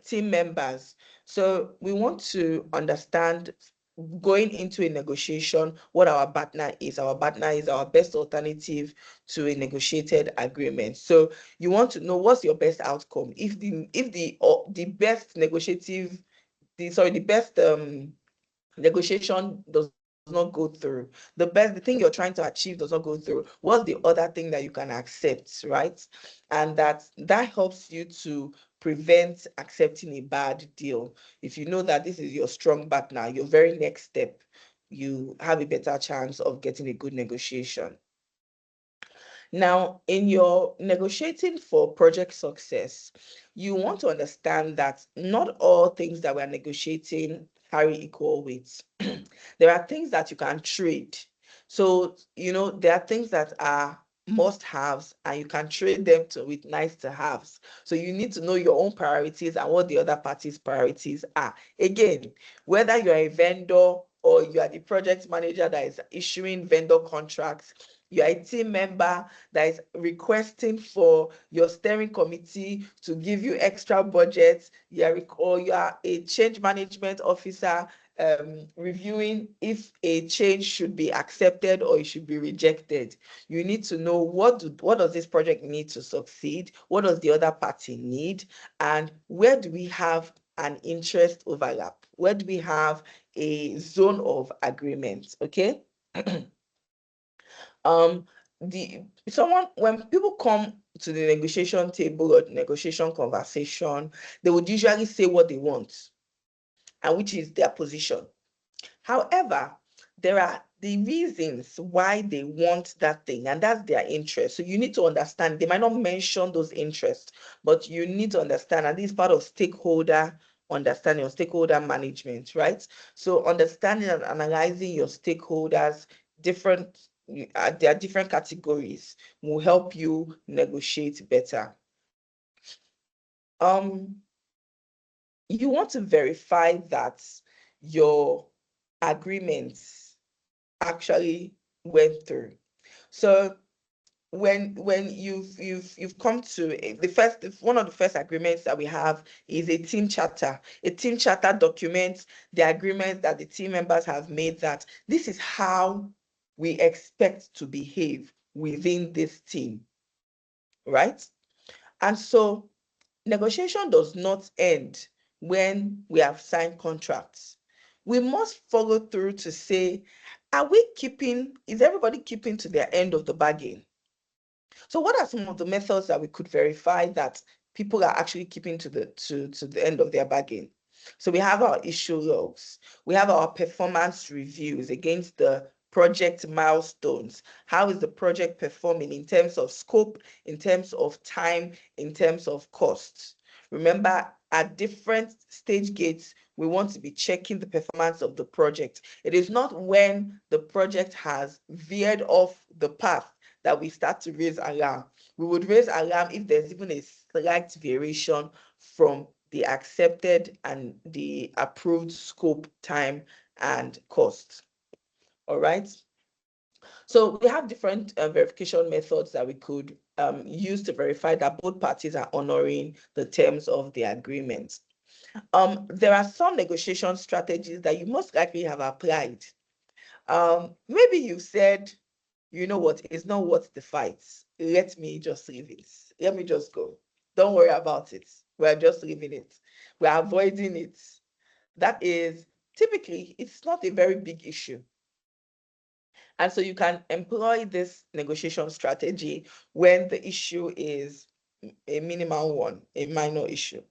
team members? So we want to understand, going into a negotiation, what our partner is. Our partner is our best alternative to a negotiated agreement. So you want to know what's your best outcome. If the best negotiation does not go through, the thing you're trying to achieve does not go through, what's the other thing that you can accept, right? And that helps you to prevent accepting a bad deal. If you know that this is your strong partner, your very next step, you have a better chance of getting a good negotiation. Now, in your negotiating for project success, you want to understand that not all things that we're negotiating carry equal weight. There are things that you can trade. So, there are things that are must-haves, and you can trade them with nice-to-haves. So you need to know your own priorities and what the other party's priorities are. Again, whether you're a vendor or you are the project manager that is issuing vendor contracts, you are a team member that is requesting for your steering committee to give you extra budget, or you are a change management officer reviewing if a change should be accepted or it should be rejected. You need to know what does this project need to succeed, what does the other party need, and where do we have an interest overlap, where do we have a zone of agreement. Okay. When people come to the negotiation table or the negotiation conversation, they would usually say what they want, and which is their position. However, there are the reasons why they want that thing, and that's their interest. So you need to understand, they might not mention those interests, but you need to understand, and this is part of stakeholder understanding or stakeholder management, right? So understanding and analyzing your stakeholders, there are different categories, will help you negotiate better. You want to verify that your agreements actually went through. So when you've come to one of the first agreements that we have is a team charter. A team charter documents the agreement that the team members have made, that this is how we expect to behave within this team, right? And so negotiation does not end when we have signed contracts. We must follow through to say, is everybody keeping to their end of the bargain? So what are some of the methods that we could verify that people are actually keeping to the end of their bargain? So we have our issue logs, we have our performance reviews against the project milestones. How is the project performing in terms of scope, in terms of time, in terms of costs? Remember, at different stage gates, we want to be checking the performance of the project. It is not when the project has veered off the path that we start to raise alarm. We would raise alarm if there's even a slight variation from the accepted and the approved scope, time, and cost. All right. So we have different verification methods that we could use to verify that both parties are honoring the terms of the agreement. There are some negotiation strategies that you most likely have applied. Maybe you said, you know what, it's not worth the fight. Let me just leave it. Let me just go. Don't worry about it. We're just leaving it. We're avoiding it. That is, typically, it's not a very big issue. And so you can employ this negotiation strategy when the issue is a minimal one, a minor issue.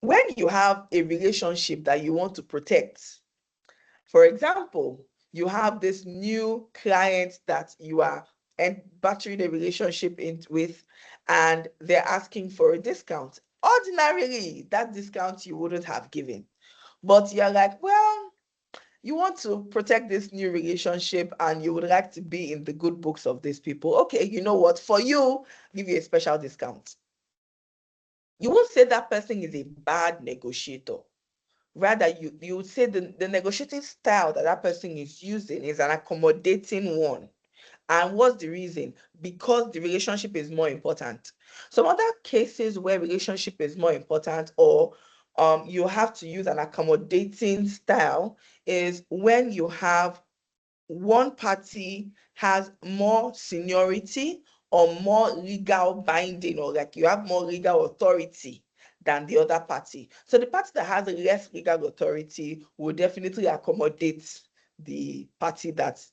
When you have a relationship that you want to protect, for example, you have this new client that you are entering a relationship with, and they're asking for a discount. Ordinarily, that discount you wouldn't have given. But you're like, well, you want to protect this new relationship and you would like to be in the good books of these people. Okay, you know what? For you, I'll give you a special discount. You won't say that person is a bad negotiator. Rather, you would say the negotiating style that person is using is an accommodating one. And what's the reason? Because the relationship is more important. Some other cases where relationship is more important, or you have to use an accommodating style, is when you have one party has more seniority or more legal binding, or like you have more legal authority than the other party. So the party that has less legal authority will definitely accommodate the party that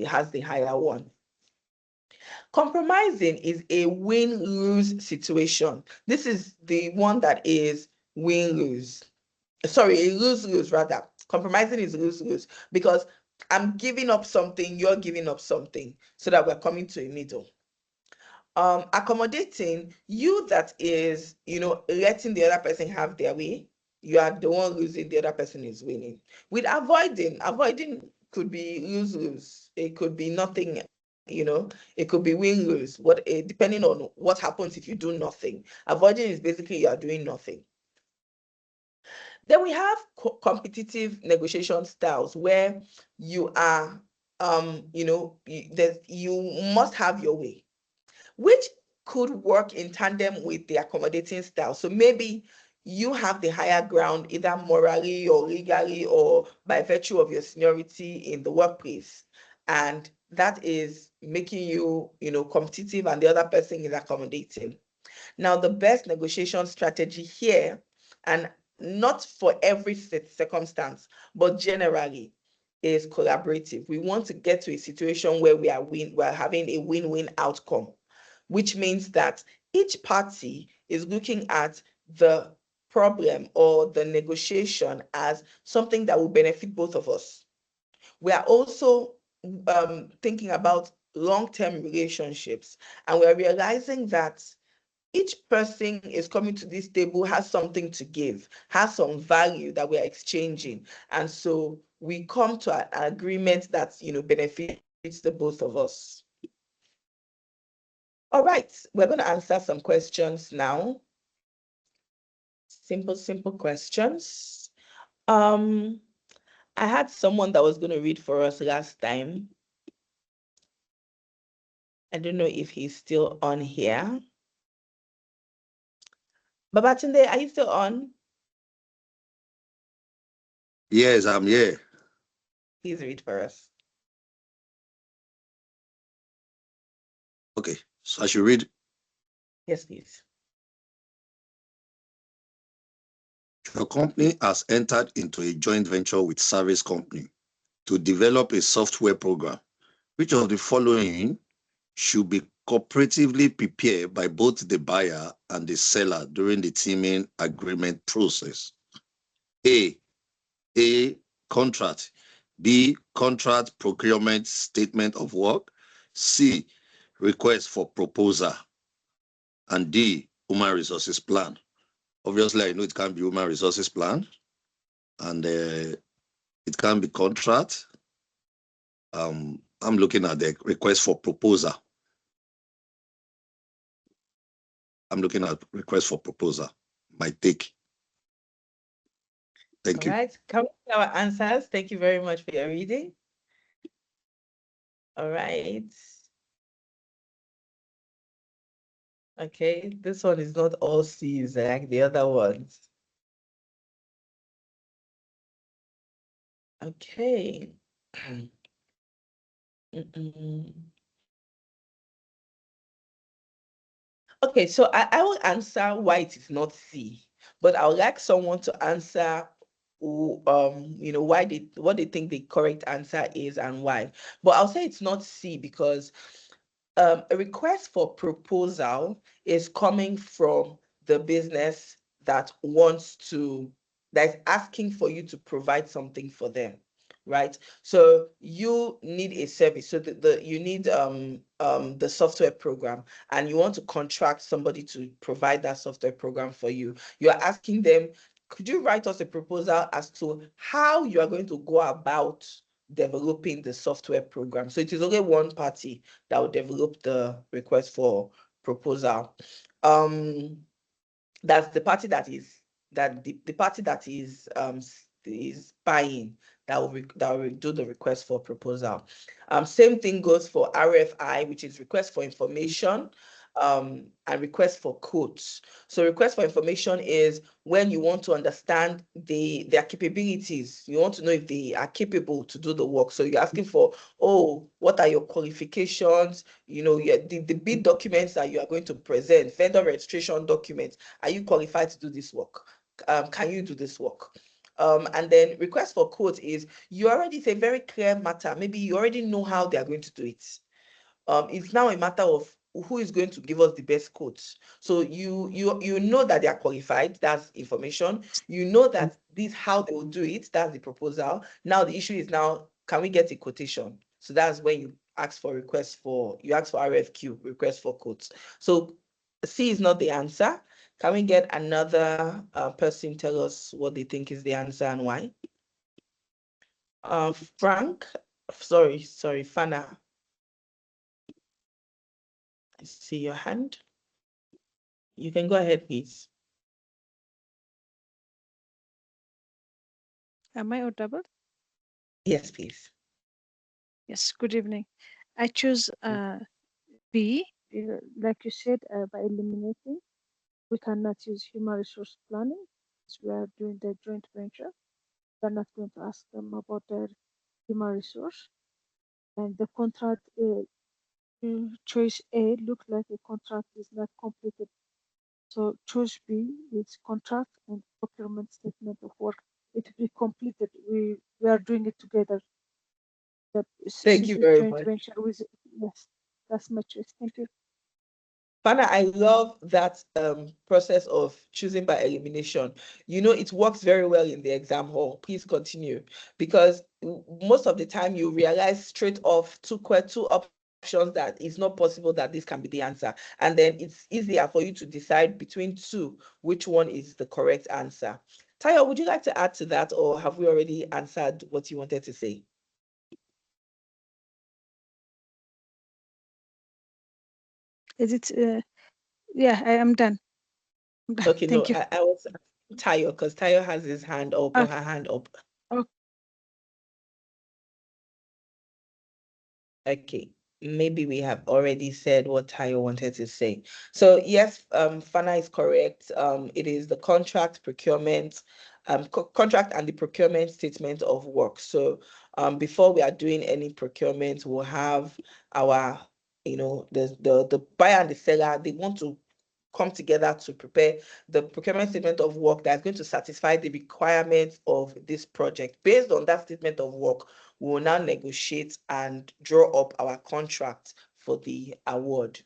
has the higher one. Compromising is a win-lose situation. This is the one that is win-lose. Sorry, a lose-lose rather. Compromising is lose-lose because I'm giving up something, you're giving up something, so that we're coming to a middle. Accommodating, you that is, letting the other person have their way, you are the one losing, the other person is winning. With avoiding could be lose-lose. It could be nothing, it could be win-lose, depending on what happens if you do nothing. Avoiding is basically you are doing nothing. Then we have competitive negotiation styles where you are, you must have your way, which could work in tandem with the accommodating style. So maybe you have the higher ground, either morally or legally or by virtue of your seniority in the workplace. And that is making you, competitive, and the other person is accommodating. Now, the best negotiation strategy here, and not for every circumstance, but generally, is collaborative. We want to get to a situation where we're having a win-win outcome, which means that each party is looking at the problem or the negotiation as something that will benefit both of us. We are also thinking about long-term relationships, and we're realizing that each person is coming to this table has something to give, has some value that we're exchanging. And so we come to an agreement that, benefits the both of us. All right, we're going to answer some questions now. Simple questions. I had someone that was going to read for us last time. I don't know if he's still on here. Babatunde, are you still on? Yes, I'm here. Please read for us. Okay, so I should read. Yes, please. Your company has entered into a joint venture with service company to develop a software program. Which of the following should be cooperatively prepared by both the buyer and the seller during the teaming agreement process? A, contract. B, contract procurement statement of work. C, request for proposal. And D, human resources plan. Obviously, I know it can be human resources plan, and it can be contract. I'm looking at the request for proposal. I'm looking at request for proposal. My take. Thank you. All right, come to our answers. Thank you very much for your reading. All right. Okay, this one is not all C's like the other ones. Okay. Okay, so I will answer why it is not C, but I would like someone to answer what they think the correct answer is and why. But I'll say it's not C because a request for proposal is coming from the business that is asking for you to provide something for them, right? So you need a service. So you need the software program, and you want to contract somebody to provide that software program for you. You are asking them, could you write us a proposal as to how you are going to go about developing the software program? So it is only one party that will develop the request for proposal. That's the party that is the party that is buying that will do the request for proposal. Same thing goes for RFI, which is request for information, and request for quotes. So request for information is when you want to understand their capabilities. You want to know if they are capable to do the work. So you're asking for, what are your qualifications? The bid documents that you are going to present, vendor registration documents. Are you qualified to do this work? Can you do this work? And then request for quote is it's a very clear matter. Maybe you already know how they are going to do it. It's now a matter of who is going to give us the best quotes. So you know that they are qualified. That's information. You know that this how they will do it. That's the proposal. Now the issue is can we get a quotation? So that's when you ask for RFQ, request for quotes. So C is not the answer. Can we get another person tell us what they think is the answer and why? Frank, sorry, Fana. I see your hand. You can go ahead, please. Am I audible? Yes, please. Yes, good evening. I choose B, like you said, by eliminating. We cannot use human resource planning since we are doing the joint venture, we're not going to ask them about their human resource. And the contract, choice A looks like a contract is not completed. So choice B is contract and procurement statement of work. It will be completed. We are doing it together. Thank you very joint much. venture with, yes, that's my choice. Thank you. Fana, I love that process of choosing by elimination. You know, it works very well in the exam hall. Please continue, because most of the time you realize straight off two options that it's not possible that this can be the answer. And then it's easier for you to decide between two, which one is the correct answer. Tayo, would you like to add to that, or have we already answered what you wanted to say? Is it, yeah, I am done. I'm done. Okay, Thank no, you. I was Tayo, because Tayo has his hand up or her hand up. Okay, maybe we have already said what Tayo wanted to say. So yes, Fana is correct. It is the contract procurement, contract and the procurement statement of work. So before we are doing any procurement, we'll have our, the buyer and the seller, they want to come together to prepare the procurement statement of work that's going to satisfy the requirements of this project. Based on that statement of work, we will now negotiate and draw up our contract for the award.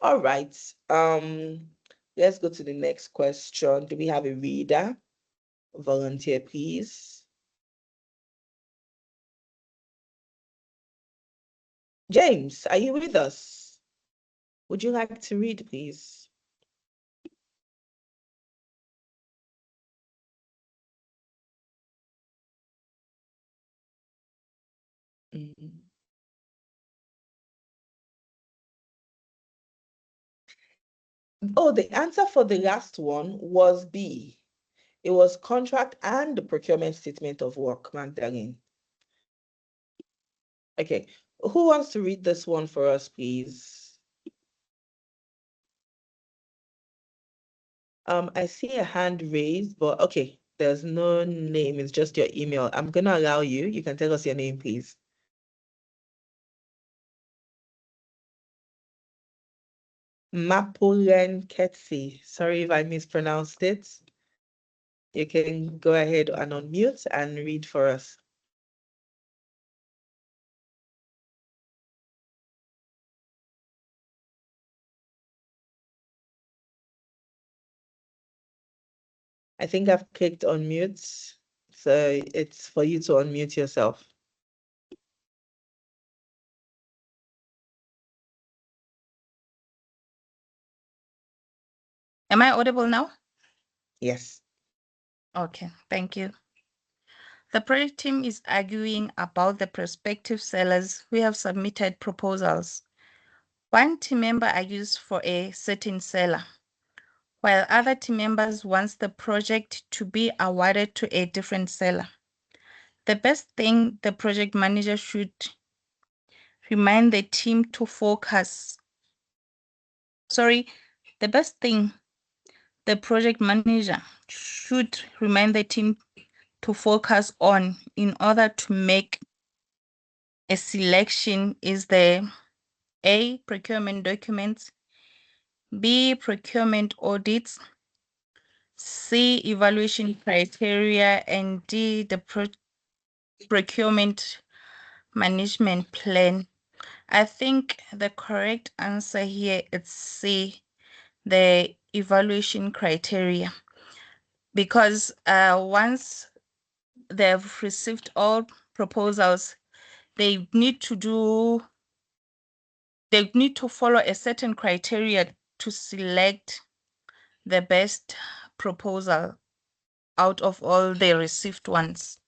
All right. Let's go to the next question. Do we have a reader? Volunteer, please. James, are you with us? Would you like to read, please? Oh, the answer for the last one was B. It was contract and the procurement statement of work, Magdalene. Okay, who wants to read this one for us, please? I see a hand raised, but okay, there's no name, it's just your email. I'm gonna allow you. You can tell us your name, please. Mapulen Ketsi. Sorry if I mispronounced it. You can go ahead and unmute and read for us. I think I've clicked on mute, so it's for you to unmute yourself. Am I audible now? Yes. Okay, thank you. The project team is arguing about the prospective sellers who have submitted proposals. One team member argues for a certain seller, while other team members want the project to be awarded to a different seller. The best thing the project manager should remind the team to focus. The best thing the project manager should remind the team to focus on in order to make a selection is the A, procurement documents, B, procurement audits, C, evaluation criteria, and D, the procurement management plan. I think the correct answer here is C, the evaluation criteria, because once they've received all proposals, they need to follow a certain criteria to select the best proposal out of all the received ones.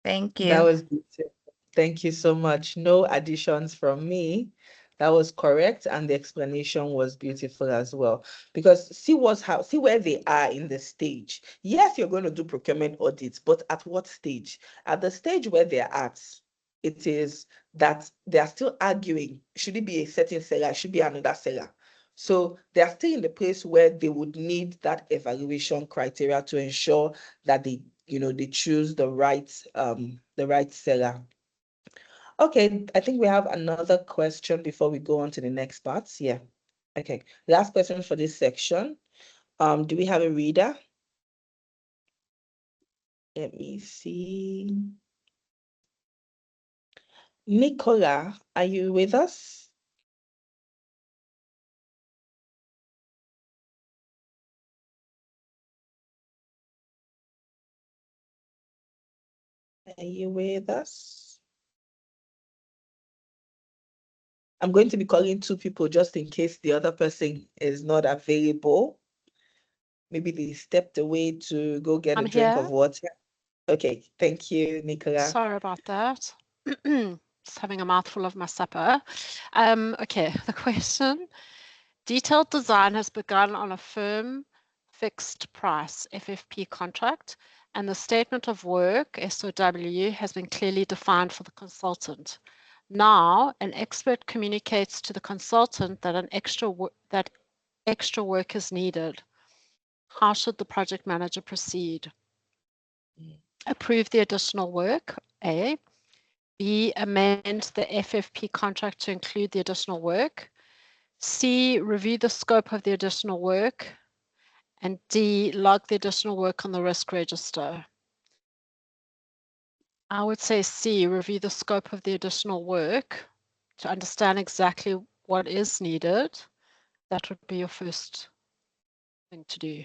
Thank you. That was beautiful. Thank you so much. No additions from me. That was correct, and the explanation was beautiful as well. Because see where they are in the stage. Yes, you're going to do procurement audits, but at what stage? At the stage where they're at, it is that they are still arguing. Should it be a certain seller? Should it be another seller? So they are still in the place where they would need that evaluation criteria to ensure that they choose the right seller. Okay, I think we have another question before we go on to the next part. Yeah. Okay. Last question for this section. Do we have a reader? Let me see. Nicola, are you with us? Are you with us? I'm going to be calling 2 people just in case the other person is not available. Maybe they stepped away to go get a drink of water. Okay, thank you, Nicola. Sorry about that. Just having a mouthful of my supper. Okay, the question. Detailed design has begun on a firm fixed price FFP contract, and the statement of work, SOW, has been clearly defined for the consultant. Now, an expert communicates to the consultant that extra work is needed. How should the project manager proceed? Approve the additional work, A. B, amend the FFP contract to include the additional work. C, review the scope of the additional work. And D, log the additional work on the risk register. I would say C, review the scope of the additional work to understand exactly what is needed. That would be your first thing to do.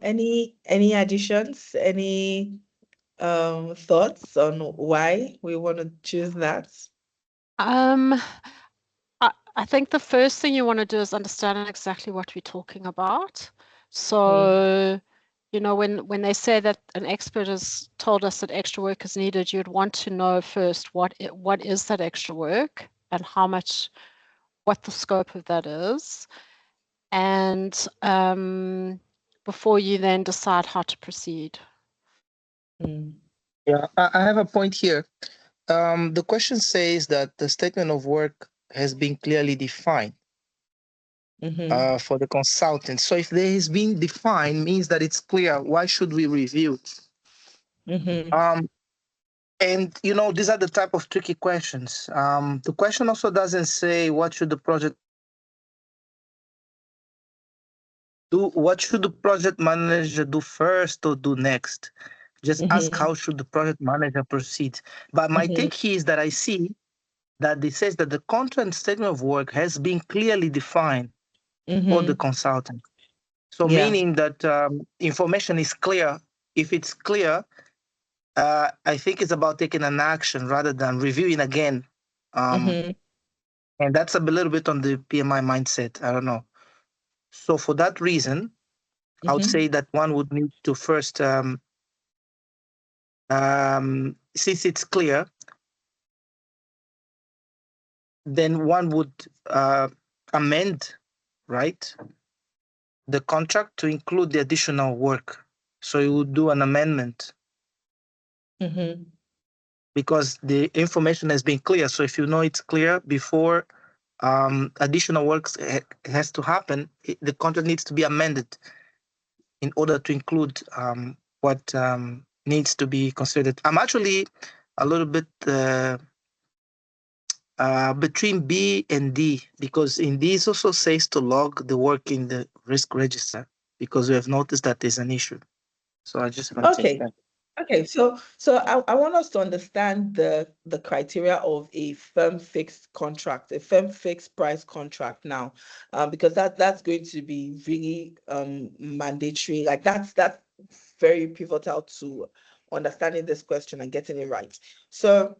Any additions, any thoughts on why we want to choose that? I think the first thing you want to do is understand exactly what we're talking about. So, you know, when they say that an expert has told us that extra work is needed, you'd want to know first what is that extra work and how much, what the scope of that is, and before you then decide how to proceed. Yeah, I have a point here. The question says that the statement of work has been clearly defined for the consultant. So if there has been defined, means that it's clear. Why should we review? And you know, these are the type of tricky questions. The question also doesn't say what should the project do, what should the project manager do first or do next? Just ask how should the project manager proceed. But my take here is that I see that it says that the contract statement of work has been clearly defined for the consultant. So meaning that information is clear. If it's clear, I think it's about taking an action rather than reviewing again. And that's a little bit on the PMI mindset. I don't know. So for that reason, I would say that one would need to first, since it's clear, then one would amend, right, the contract to include the additional work. So you would do an amendment because the information has been clear. So if you know it's clear before additional works has to happen, the contract needs to be amended in order to include what needs to be considered. I'm actually a little bit between B and D, because in D it also says to log the work in the risk register, because we have noticed that there's an issue. So I just want to take that. Okay, so I want us to understand the criteria of a firm fixed contract, a firm fixed price contract now, because that's going to be really mandatory. Like that's very pivotal to understanding this question and getting it right. So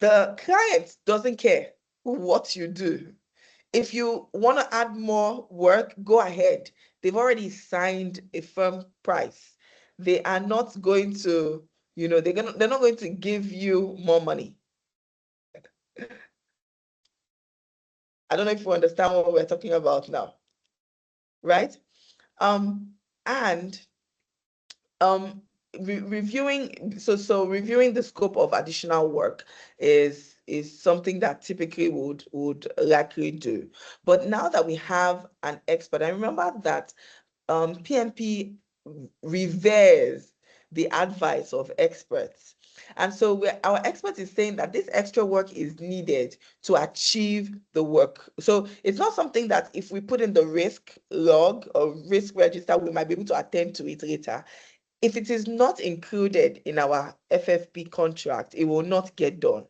the client doesn't care what you do. If you want to add more work, go ahead. They've already signed a firm price. They are not going to, you know, they're not going to give you more money. I don't know if you understand what we're talking about now, right? reviewing the scope of additional work is something that typically would likely do. But now that we have an expert, I remember that PMP reveres the advice of experts. And so our expert is saying that this extra work is needed to achieve the work. So it's not something that if we put in the risk log or risk register, we might be able to attend to it later. If it is not included in our FFP contract, it will not get done.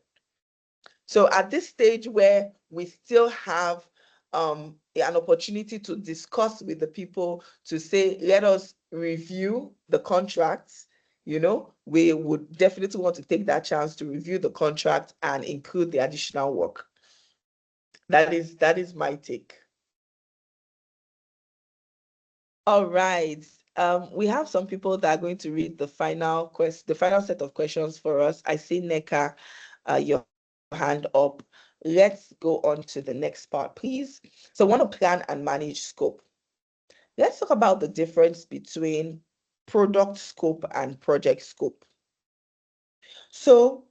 So at this stage where we still have an opportunity to discuss with the people to say, let us review the contracts, we would definitely want to take that chance to review the contract and include the additional work. That is my take. All right. We have some people that are going to read the final set of questions for us. I see Neka, your hand up. Let's go on to the next part, please. So want to plan and manage scope. Let's talk about the difference between product scope and project scope. So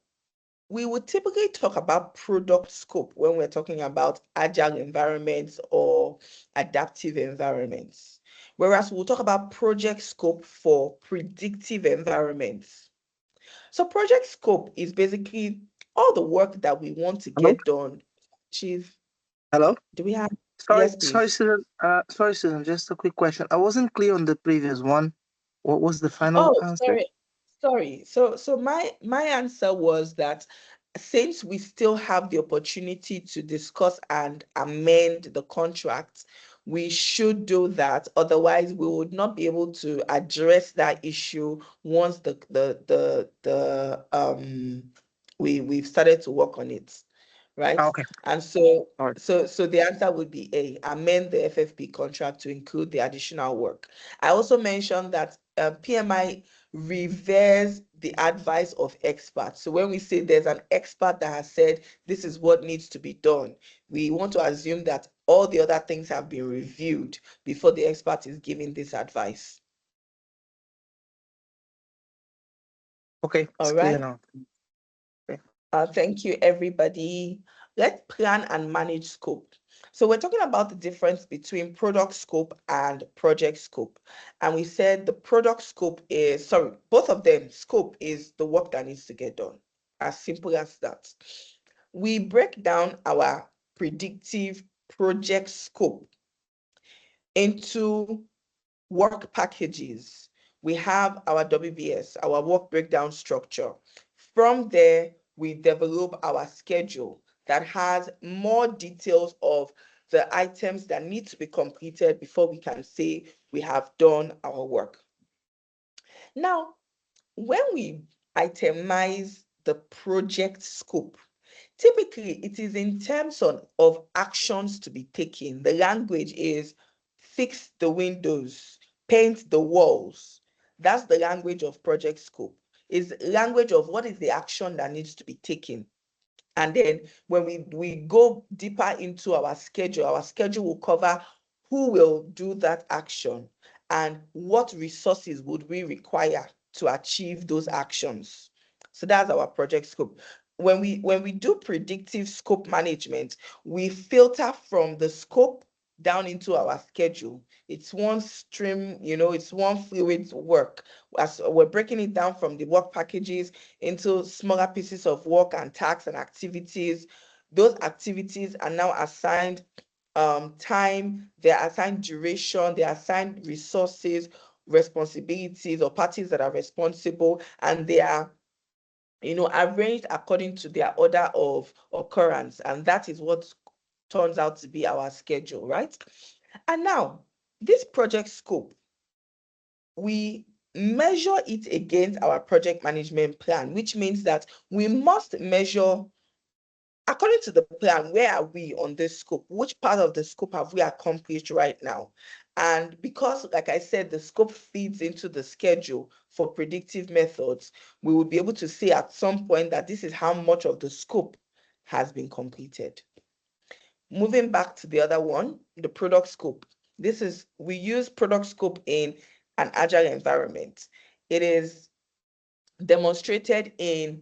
we would typically talk about product scope when we're talking about agile environments or adaptive environments, whereas we'll talk about project scope for predictive environments. So project scope is basically all the work that we want to get done. Chief. Hello? Do we have? Sorry, Yes, please. sorry, Susan, just a quick question. I wasn't clear on the previous one. What was the final answer? Sorry. So my answer was that since we still have the opportunity to discuss and amend the contract, we should do that. Otherwise, we would not be able to address that issue once we've started to work on it, right? Okay. And so the answer would be A, amend the FFP contract to include the additional work. I also mentioned that PMI reveres the advice of experts. So when we say there's an expert that has said this is what needs to be done, we want to assume that all the other things have been reviewed before the expert is giving this advice. Okay. All right. Okay. Thank you, everybody. Let's plan and manage scope. So we're talking about the difference between product scope and project scope. And we said the product scope is, both of them, scope is the work that needs to get done. As simple as that. We break down our predictive project scope into work packages. We have our WBS, our work breakdown structure. From there, we develop our schedule that has more details of the items that need to be completed before we can say we have done our work. Now, when we itemize the project scope, typically it is in terms of actions to be taken. The language is fix the windows, paint the walls. That's the language of project scope. Is language of what is the action that needs to be taken. And then when we go deeper into our schedule will cover who will do that action and what resources would we require to achieve those actions. So that's our project scope. When we do predictive scope management, we filter from the scope down into our schedule. It's one stream, it's one fluid work. As we're breaking it down from the work packages into smaller pieces of work and tasks and activities. Those activities are now assigned time, they're assigned duration, they're assigned resources, responsibilities, or parties that are responsible, and they are arranged according to their order of occurrence. And that is what turns out to be our schedule, right? And now, this project scope, we measure it against our project management plan, which means that we must measure, according to the plan, where are we on this scope? Which part of the scope have we accomplished right now? And because, like I said, the scope feeds into the schedule for predictive methods, we will be able to say at some point that this is how much of the scope has been completed. Moving back to the other one, the product scope. We use product scope in an agile environment. It is demonstrated in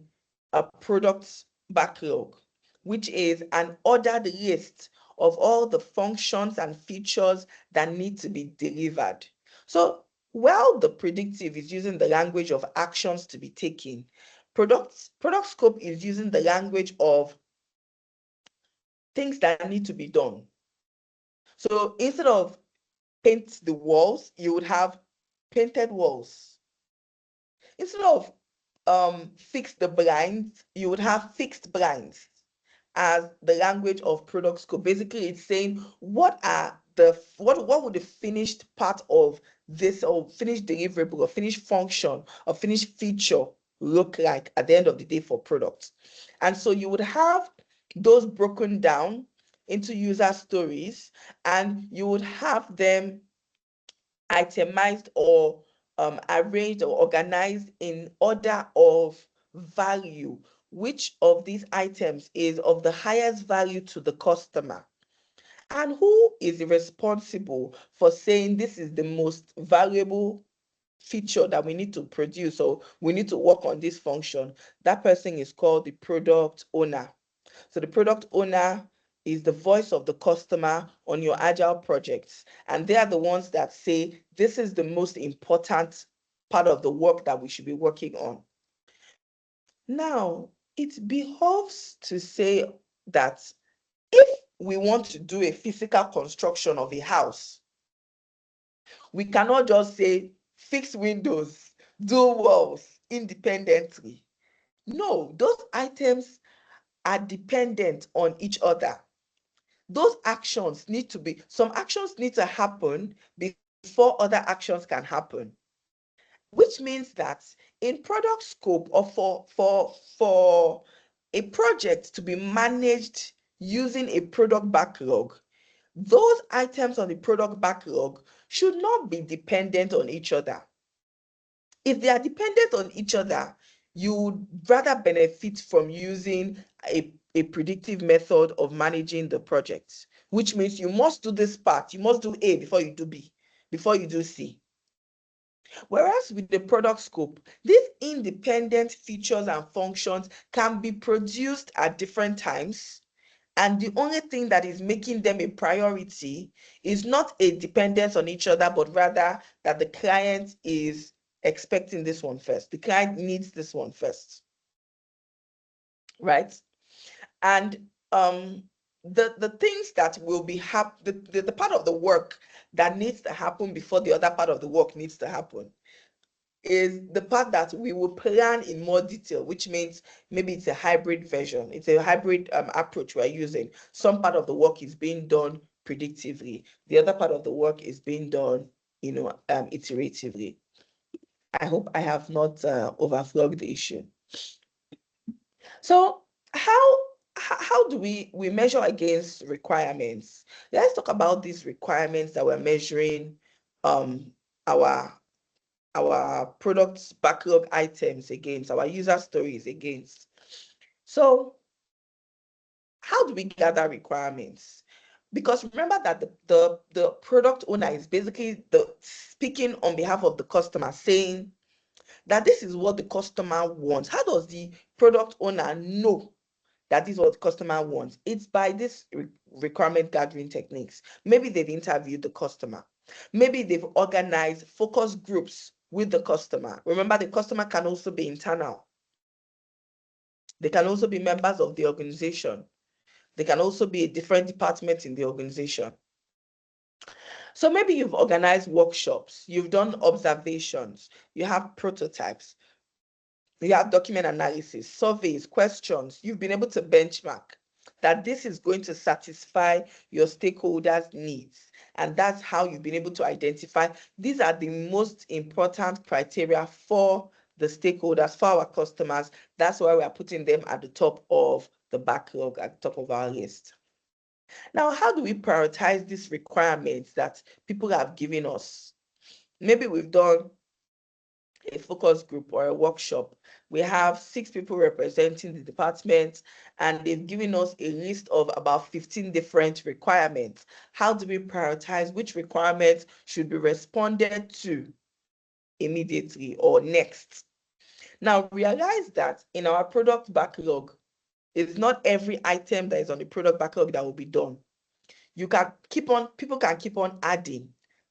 a product backlog, which is an ordered list of all the functions and features that need to be delivered. So while the predictive is using the language of actions to be taken, product scope is using the language of things that need to be done. So instead of paint the walls, you would have painted walls. Instead of fix the blinds, you would have fixed blinds as the language of product scope. Basically, it's saying what would the finished part of this, or finished deliverable, or finished function, or finished feature look like at the end of the day for products. And so you would have those broken down into user stories, and you would have them itemized or arranged or organized in order of value. Which of these items is of the highest value to the customer? And who is responsible for saying this is the most valuable feature that we need to produce, or we need to work on this function? That person is called the product owner. So the product owner is the voice of the customer on your agile projects. And they are the ones that say, this is the most important part of the work that we should be working on. Now, it behoves to say that if we want to do a physical construction of a house, we cannot just say, fix windows, do walls independently. No, those items are dependent on each other. Those actions need to be, some actions need to happen before other actions can happen. Which means that in product scope, or for a project to be managed using a product backlog, those items on the product backlog should not be dependent on each other. If they are dependent on each other, you would rather benefit from using a predictive method of managing the project, which means you must do this part, you must do A before you do B, before you do C. Whereas with the product scope, these independent features and functions can be produced at different times, and the only thing that is making them a priority is not a dependence on each other, but rather that the client is expecting this one first. The client needs this one first, right? And the things that will be the part of the work that needs to happen before the other part of the work needs to happen is the part that we will plan in more detail, which means maybe it's a hybrid version. It's a hybrid approach we're using. Some part of the work is being done predictively. The other part of the work is being done, iteratively. I hope I have not overflogged the issue. So how do we measure against requirements? Let's talk about these requirements that we're measuring our products backlog items against, our user stories against. So how do we gather requirements? Because remember that the product owner is basically speaking on behalf of the customer, saying that this is what the customer wants. How does the product owner know that this is what the customer wants? It's by this requirement gathering techniques. Maybe they've interviewed the customer. Maybe they've organized focus groups with the customer. Remember, the customer can also be internal. They can also be members of the organization. They can also be a different department in the organization. So maybe you've organized workshops, you've done observations, you have prototypes, you have document analysis, surveys, questions. You've been able to benchmark that this is going to satisfy your stakeholders' needs. And that's how you've been able to identify these are the most important criteria for the stakeholders, for our customers. That's why we are putting them at the top of the backlog, at the top of our list. Now, how do we prioritize these requirements that people have given us? Maybe we've done a focus group or a workshop. We have 6 people representing the department, and they've given us a list of about 15 different requirements. How do we prioritize which requirements should be responded to immediately or next? Now realize that in our product backlog, it's not every item that is on the product backlog that will be done. People can keep on adding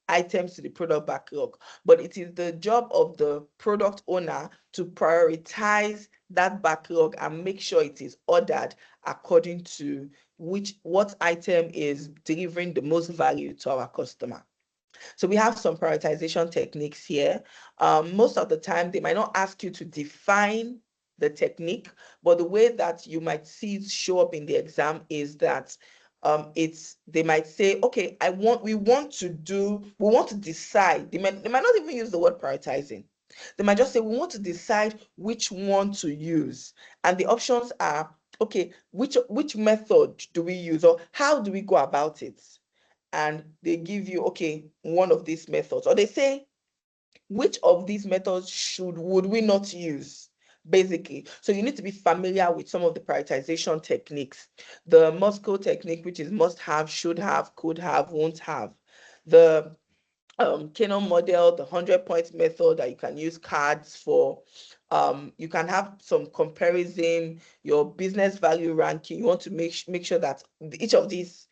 items to the product backlog, but it is the job of the product owner to prioritize that backlog and make sure it is ordered according to what item is delivering the most value to our customer. So we have some prioritization techniques here. Most of the time, they might not ask you to define the technique, but the way that you might see it show up in the exam is that they might say, okay, we want to decide. They might not even use the word prioritizing. They might just say, we want to decide which one to use. And the options are, okay, which method do we use, or how do we go about it? And they give you, okay, one of these methods, or they say, which of these methods would we not use, basically. So you need to be familiar with some of the prioritization techniques. The Moscow technique, which is must have, should have, could have, won't have. The Kano model, the 100-point method that you can use cards for. You can have some comparison, your business value ranking. You want to make sure that each of these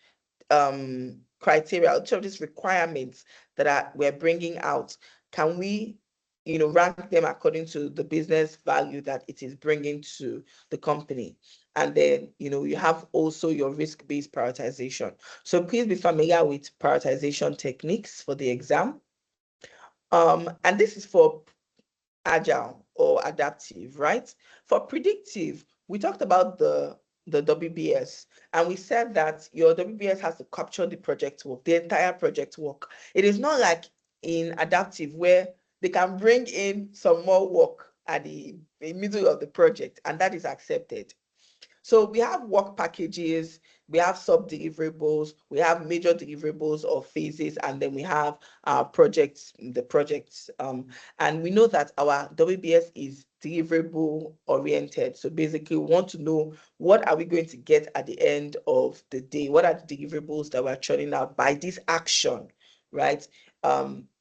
criteria, each of these requirements that we're bringing out, can we rank them according to the business value that it is bringing to the company? And then you have also your risk-based prioritization. So please be familiar with prioritization techniques for the exam. And this is for agile or adaptive, right? For predictive, we talked about the WBS, and we said that your WBS has to capture the project work, the entire project work. It is not like in adaptive where they can bring in some more work at the middle of the project, and that is accepted. So we have work packages, we have sub-deliverables, we have major deliverables or phases, and then we have our projects, and we know that our WBS is deliverable oriented. So basically, we want to know what are we going to get at the end of the day? What are the deliverables that we're churning out by this action, right?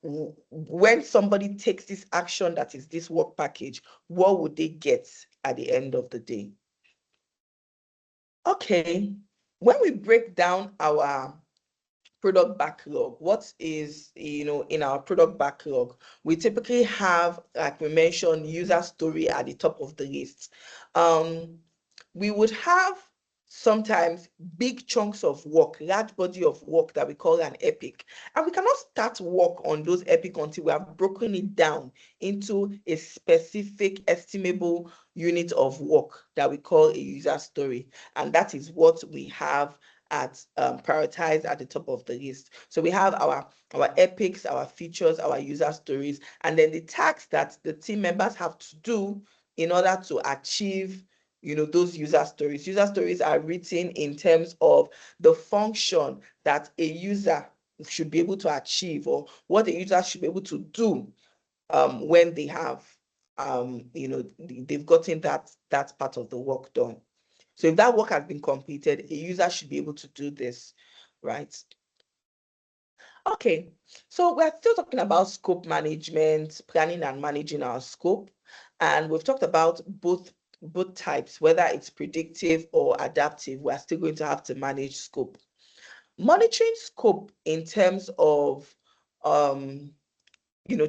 When somebody takes this action, that is this work package, what would they get at the end of the day? Okay, when we break down our product backlog, what is, in our product backlog, we typically have, like we mentioned, user story at the top of the list. We would have sometimes big chunks of work, large body of work that we call an epic. And we cannot start work on those epic until we have broken it down into a specific estimable unit of work that we call a user story. And that is what we have prioritized at the top of the list. So we have our epics, our features, our user stories, and then the tasks that the team members have to do in order to achieve those user stories. User stories are written in terms of the function that a user should be able to achieve, or what a user should be able to do when they have, they've gotten that part of the work done. So if that work has been completed, a user should be able to do this, right? Okay, so we're still talking about scope management, planning and managing our scope. And we've talked about both types, whether it's predictive or adaptive. We're still going to have to manage scope. Monitoring scope in terms of,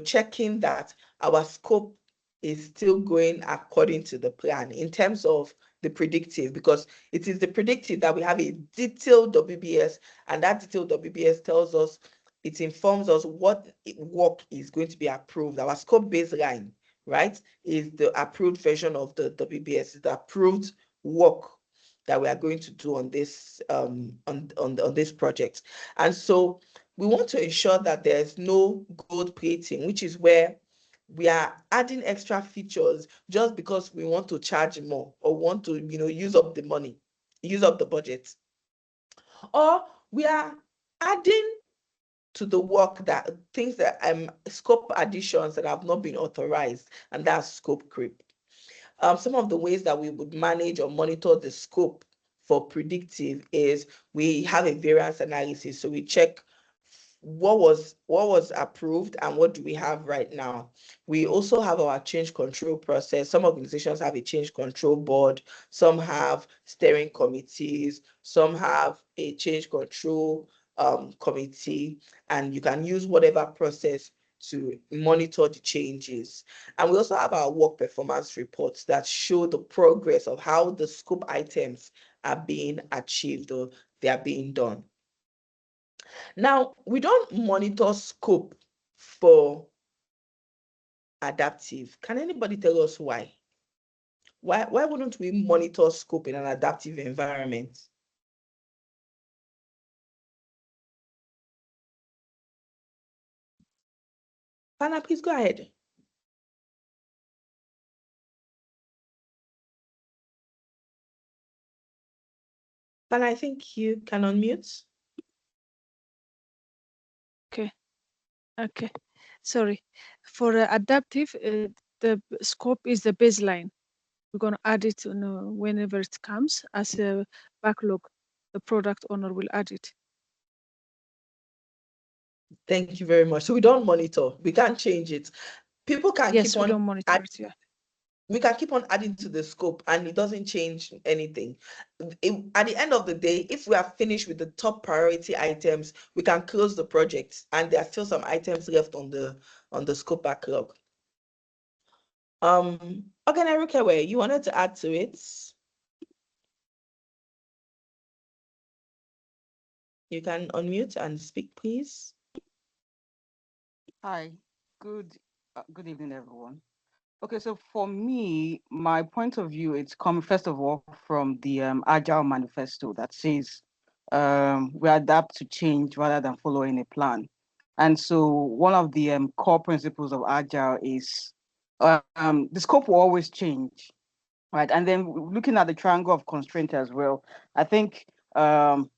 checking that our scope is still going according to the plan in terms of the predictive, because it is the predictive that we have a detailed WBS, and that detailed WBS tells us, it informs us what work is going to be approved. Our scope baseline, right, is the approved version of the WBS, the approved work that we are going to do on this on this project. And so we want to ensure that there's no gold plating, which is where we are adding extra features just because we want to charge more, or want to use up the money, use up the budget, or we are adding to the work that things that scope additions that have not been authorized, and that's scope creep. Some of the ways that we would manage or monitor the scope for predictive is we have a variance analysis. So we check what was approved and what do we have right now. We also have our change control process. Some organizations have a change control board, some have steering committees, some have a change control committee, and you can use whatever process to monitor the changes. And we also have our work performance reports that show the progress of how the scope items are being achieved or they are being done. Now, we don't monitor scope for adaptive. Can anybody tell us why? Why wouldn't we monitor scope in an adaptive environment? Fana, please go ahead. Fana, I think you can unmute. Okay. Sorry. For adaptive, the scope is the baseline. We're going to add it whenever it comes as a backlog. The product owner will add it. Thank you very much. So we don't monitor. We can't change it. People can keep on. We don't monitor it. Yeah. We can keep on adding to the scope and it doesn't change anything. At the end of the day, if we are finished with the top priority items, we can close the project and there are still some items left on the scope backlog. Okay, Erukewe, you wanted to add to it? You can unmute and speak, please. Hi, good evening, everyone. Okay, so for me, my point of view, it's coming first of all from the Agile Manifesto that says we adapt to change rather than following a plan. And so one of the core principles of Agile is the scope will always change, right? And then looking at the triangle of constraint as well, I think time,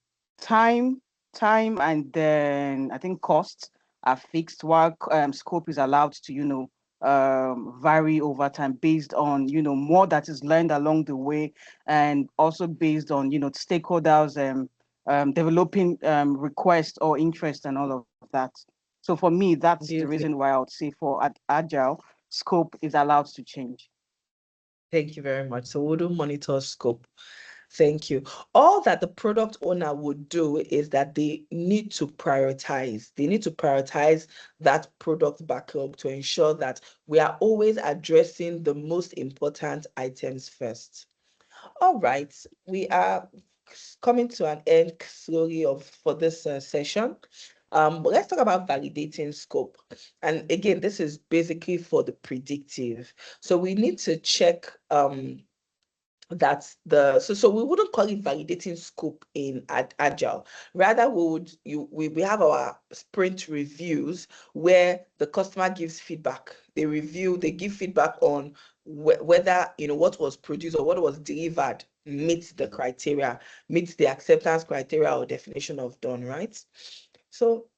and then I think costs are fixed while scope is allowed to, vary over time based on, more that is learned along the way and also based on, stakeholders developing requests or interest and all of that. So for me, that's the reason why I would say for Agile, scope is allowed to change. Thank you very much. So we'll do monitor scope. Thank you. All that the product owner would do is that they need to prioritize. They need to prioritize that product backlog to ensure that we are always addressing the most important items first. All right, we are coming to an end slowly for this session. But let's talk about validating scope. And again, this is basically for the predictive. So we need to check that's so we wouldn't call it validating scope in Agile. Rather, we have our sprint reviews where the customer gives feedback. They give feedback on whether what was produced or what was delivered meets the criteria, meets the acceptance criteria or definition of done, right? So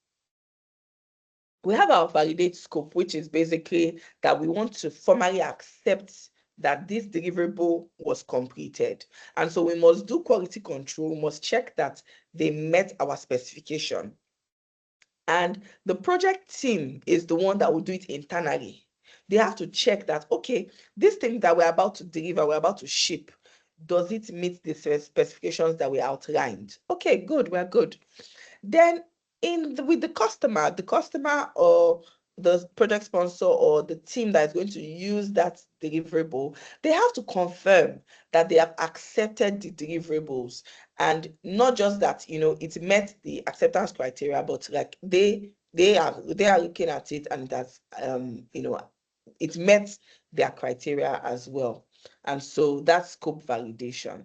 we have our validate scope, which is basically that we want to formally accept that this deliverable was completed. And so we must do quality control, we must check that they met our specification. And the project team is the one that will do it internally. They have to check that, okay, this thing that we're about to deliver, we're about to ship, does it meet the specifications that we outlined? Okay, good, we're good. Then with the customer or the project sponsor or the team that is going to use that deliverable, they have to confirm that they have accepted the deliverables, and not just that it met the acceptance criteria, but like they are looking at it and that it met their criteria as well. And so that's scope validation.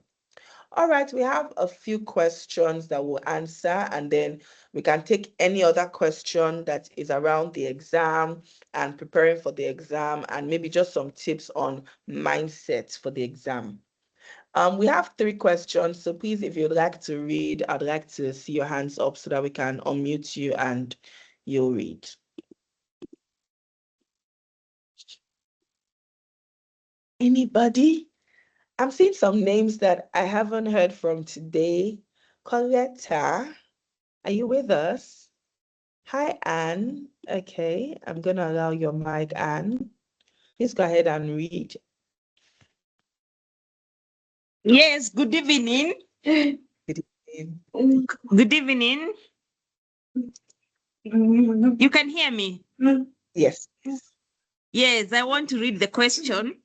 All right, we have a few questions that we'll answer, and then we can take any other question that is around the exam and preparing for the exam, and maybe just some tips on mindset for the exam. We have 3 questions, so please, if you'd like to read, I'd like to see your hands up so that we can unmute you and you'll read. Anybody? I'm seeing some names that I haven't heard from today. Coletta, are you with us? Hi, Anne. Okay, I'm going to allow your mic, Anne. Please go ahead and read. Yes, good evening. Good evening. Good evening. You can hear me? Yes. Yes, I want to read the question.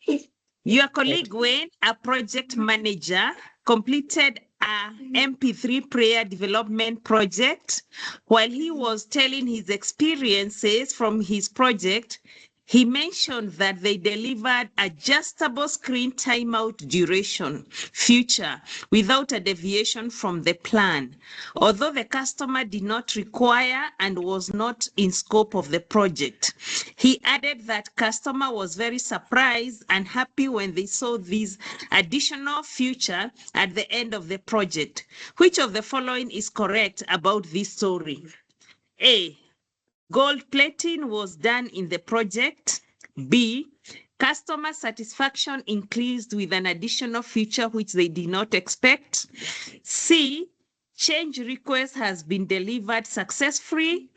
Your colleague Wayne, a project manager, completed a MP3 prayer development project. While he was telling his experiences from his project, he mentioned that they delivered adjustable screen timeout duration feature without a deviation from the plan. Although the customer did not require and was not in scope of the project. He added that customer was very surprised and happy when they saw this additional feature at the end of the project. Which of the following is correct about this story? A, gold plating was done in the project. B, customer satisfaction increased with an additional feature which they did not expect. C, change request has been delivered successfully.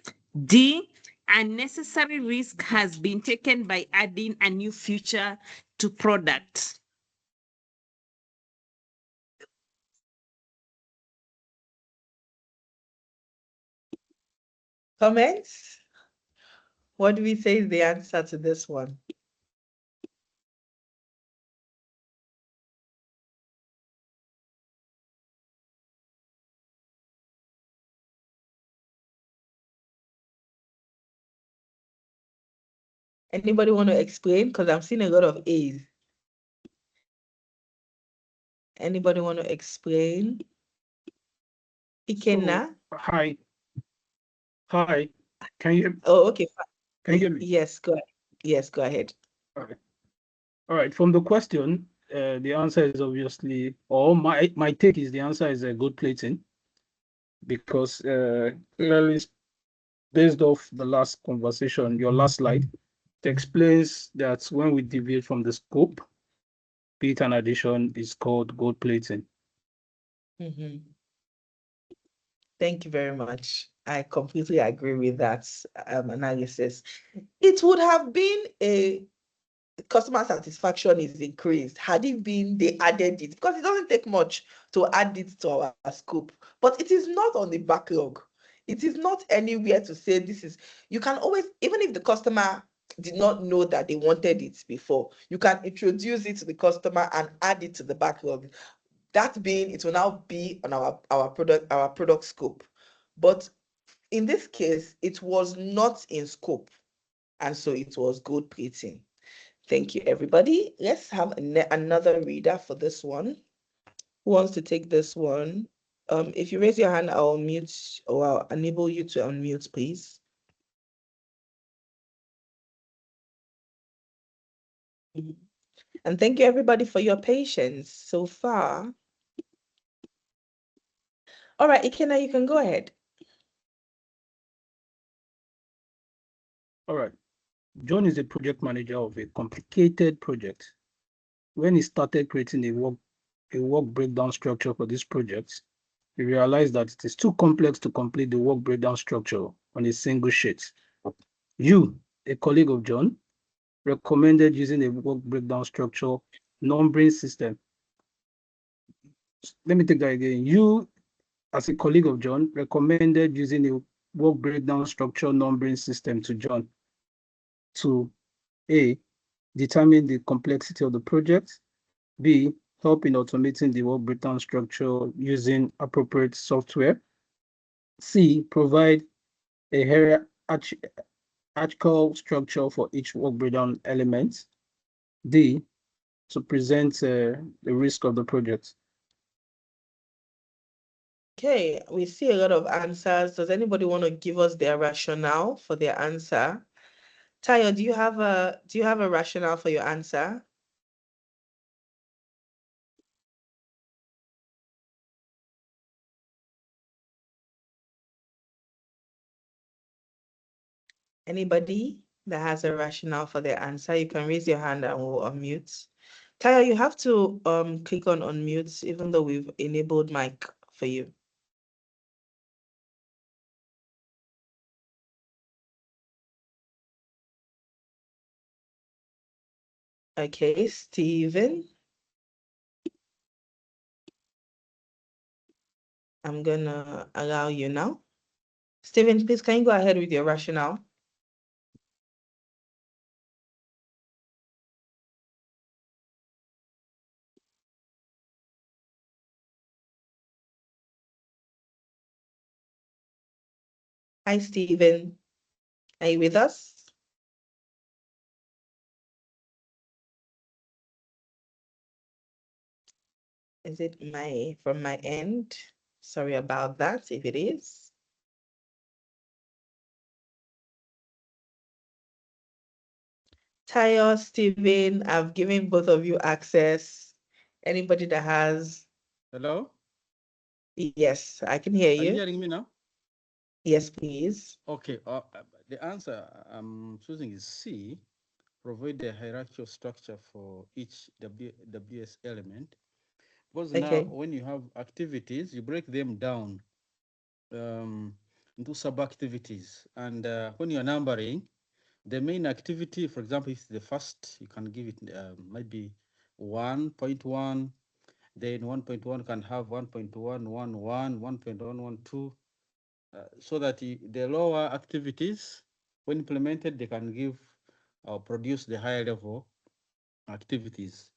D, unnecessary risk has been taken by adding a new feature to product. Comments? What do we say is the answer to this one? Anybody want to explain? Because I'm seeing a lot of A's. Anybody want to explain? Ikenna? Hi. Hi. Can you? Oh, okay. Can you hear me? Yes, go ahead. Yes, go ahead. All right. All right. From the question, the answer is obviously, or my take is the answer is a gold plating, because clearly based off the last conversation, your last slide, it explains that when we deviate from the scope, be it an addition, is called gold plating. Thank you very much. I completely agree with that analysis. It would have been a customer satisfaction is increased had it been they added it, because it doesn't take much to add it to our scope, but it is not on the backlog. It is not anywhere to say this is, you can always, even if the customer did not know that they wanted it before, you can introduce it to the customer and add it to the backlog. That being, it will now be on our product scope. But in this case, it was not in scope, and so it was gold plating. Thank you, everybody. Let's have another reader for this one. Who wants to take this one? If you raise your hand, I'll mute or I'll enable you to unmute, please. And thank you, everybody, for your patience so far. All right, Ikenna, you can go ahead. All right. John is a project manager of a complicated project. When he started creating a work breakdown structure for this project, he realized that it is too complex to complete the work breakdown structure on a single sheet. You, a colleague of John, recommended using a work breakdown structure numbering system. Let me take that again. You, as a colleague of John, recommended using a work breakdown structure numbering system to John to A, determine the complexity of the project, B, help in automating the work breakdown structure using appropriate software, C, provide a hierarchical structure for each work breakdown element, D, to present the risk of the project. Okay, we see a lot of answers. Does anybody want to give us their rationale for their answer? Tayo, do you have a rationale for your answer? Anybody that has a rationale for their answer, you can raise your hand and we'll unmute. Tayo, you have to click on unmute, even though we've enabled mic for you. Okay, Stephen. I'm gonna allow you now. Stephen, please, can you go ahead with your rationale? Hi, Stephen. Are you with us? Is it from my end? Sorry about that, if it is. Tayo, Stephen, I've given both of you access. Anybody that has... Hello? Yes, I can hear Are you. you hearing me now? Yes, please. Okay, the answer I'm choosing is C. Provide the hierarchical structure for each WS element. Because now Okay. when you have activities, you break them down into sub-activities. And when you're numbering, the main activity, for example, if the first, you can give it maybe 1.1, then 1.1 can have 1.111, 1.112, so that the lower activities, when implemented, they can give or produce the higher level activities.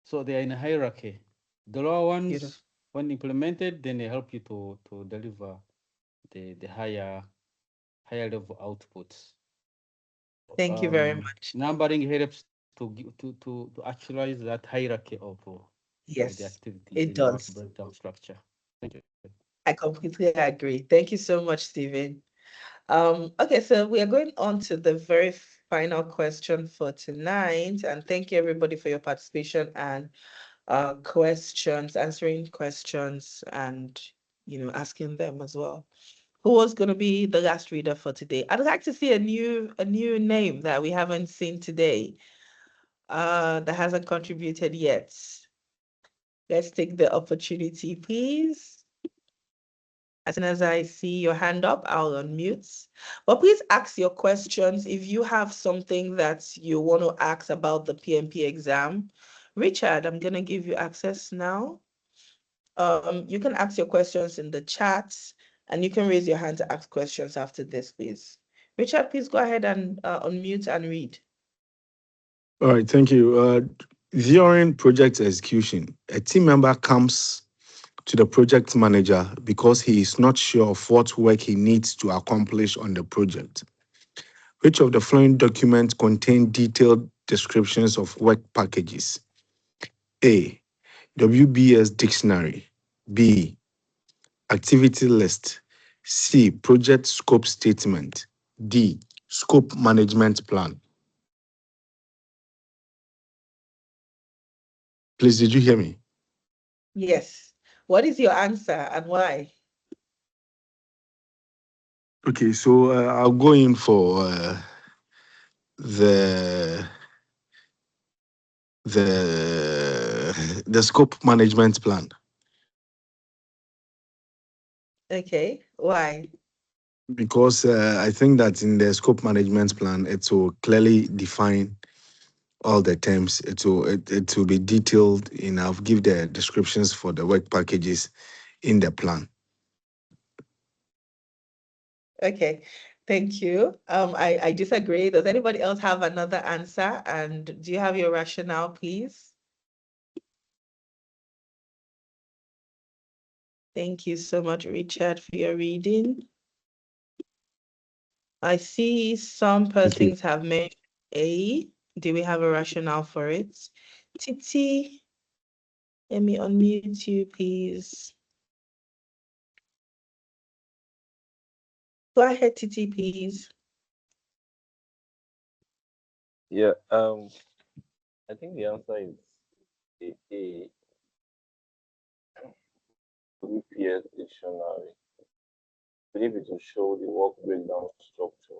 So they are in a hierarchy. The lower ones, Beautiful. when implemented, then they help you to deliver the higher level outputs. Thank you very much. Numbering helps to actualize that hierarchy of the Yes, activities it in the work does. breakdown structure. Thank you. I completely agree. Thank you so much, Stephen. Okay, so we are going on to the very final question for tonight. And thank you everybody for your participation and answering questions and, asking them as well. Who was going to be the last reader for today? I'd like to see a new name that we haven't seen today, that hasn't contributed yet. Let's take the opportunity, please. As soon as I see your hand up, I'll unmute. But please ask your questions. If you have something that you want to ask about the PMP exam, Richard, I'm going to give you access now. You can ask your questions in the chat, and you can raise your hand to ask questions after this, please. Richard, please go ahead and unmute and read. All right, thank you. During project execution, a team member comes to the project manager because he is not sure of what work he needs to accomplish on the project. Which of the following documents contain detailed descriptions of work packages? A. WBS dictionary. B. Activity list. C. Project scope statement. D. Scope management plan. Please, did you hear me? Yes. What is your answer and why? Okay, so I'll go in for the scope management plan. Okay, why? Because I think that in the scope management plan, it will clearly define all the terms. It will be detailed enough, give the descriptions for the work packages in the plan. Okay, thank you. I disagree. Does anybody else have another answer? And do you have your rationale, please? Thank you so much, Richard, for your reading. I see some persons have mentioned A. Do we have a rationale for it? Titi, let me unmute you, please. Go ahead, Titi, please. Yeah, I think the answer is A. WPS dictionary. I believe it will show the work breakdown structure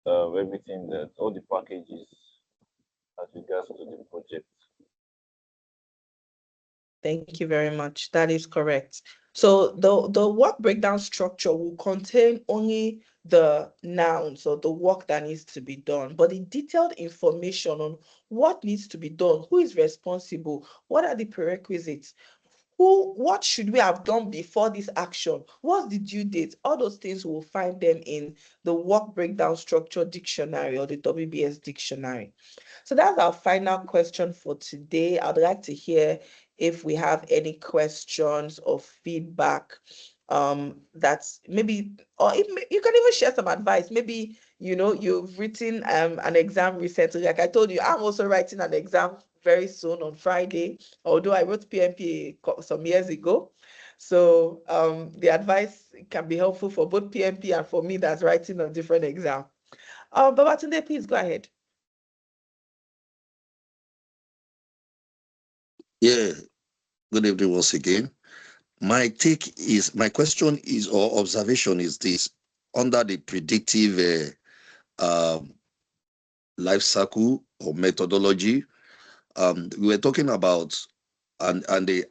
of everything, that all the packages as regards to the project. Thank you very much. That is correct. So the work breakdown structure will contain only the nouns or the work that needs to be done, but the detailed information on what needs to be done, who is responsible, what are the prerequisites, what should we have done before this action, what's the due date, all those things we'll find them in the work breakdown structure dictionary or the WBS dictionary. So that's our final question for today. I'd like to hear if we have any questions or feedback that's maybe, or if, you can even share some advice. Maybe, you've written an exam recently. Like I told you, I'm also writing an exam very soon on Friday, although I wrote PMP some years ago. So the advice can be helpful for both PMP and for me that's writing a different exam. Babatunde, please go ahead. Yeah, good evening once again. My question is, or observation is this: under the predictive life cycle or methodology, we were talking about and the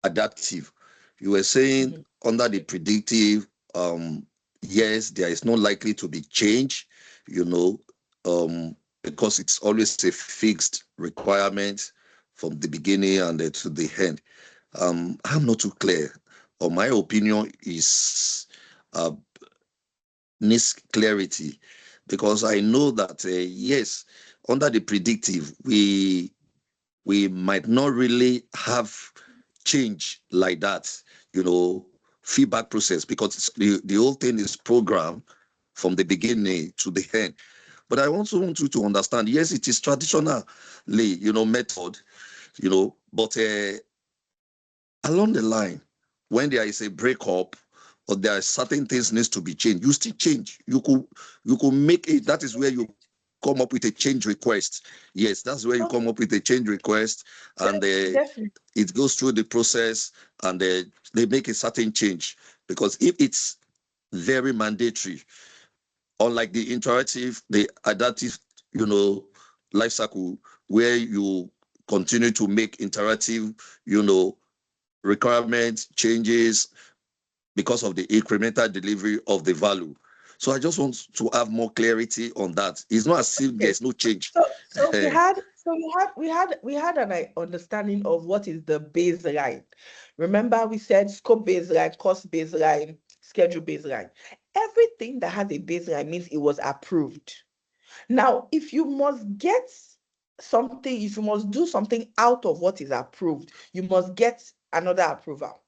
adaptive. You were saying under the predictive, yes, there is no likely to be change, because it's always a fixed requirement from the beginning and to the end. I'm not too clear, or my opinion is needs clarity, because I know that yes, under the predictive, we might not really have change like that, feedback process, because the whole thing is programmed from the beginning to the end. But I also want you to understand, yes, it is traditionally, method, but along the line, when there is a breakup or there are certain things needs to be changed, you still change. You could make it. That is where you come up with a change request. Yes, that's where you come up with a change request, and it goes through the process, and they make a certain change. Because if it's very mandatory, unlike the interactive, the adaptive, life cycle, where you continue to make interactive, requirements changes because of the incremental delivery of the value. So I just want to have more clarity on that. It's not as if there's no change. So we had an understanding of what is the baseline. Remember, we said scope baseline, cost baseline, schedule baseline. Everything that has a baseline means it was approved. Now, if you must get something, if you must do something out of what is approved, you must get another approval,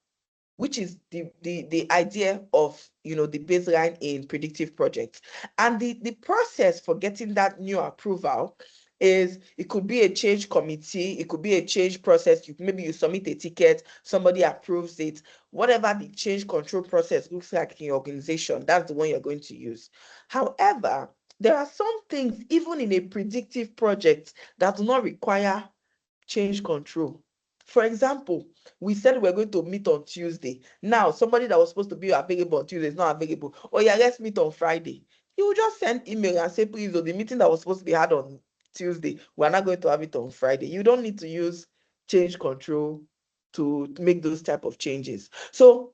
which is the idea of the baseline in predictive projects. And the process for getting that new approval is, it could be a change committee, it could be a change process. Maybe you submit a ticket, somebody approves it. Whatever the change control process looks like in your organization, that's the one you're going to use. However, there are some things, even in a predictive project, that do not require change control. For example, we said we're going to meet on Tuesday. Now, somebody that was supposed to be available on Tuesday is not available. Oh yeah, let's meet on Friday. You will just send email and say, please, the meeting that was supposed to be had on Tuesday, we're not going to have it on Friday. You don't need to use change control to make those type of changes. So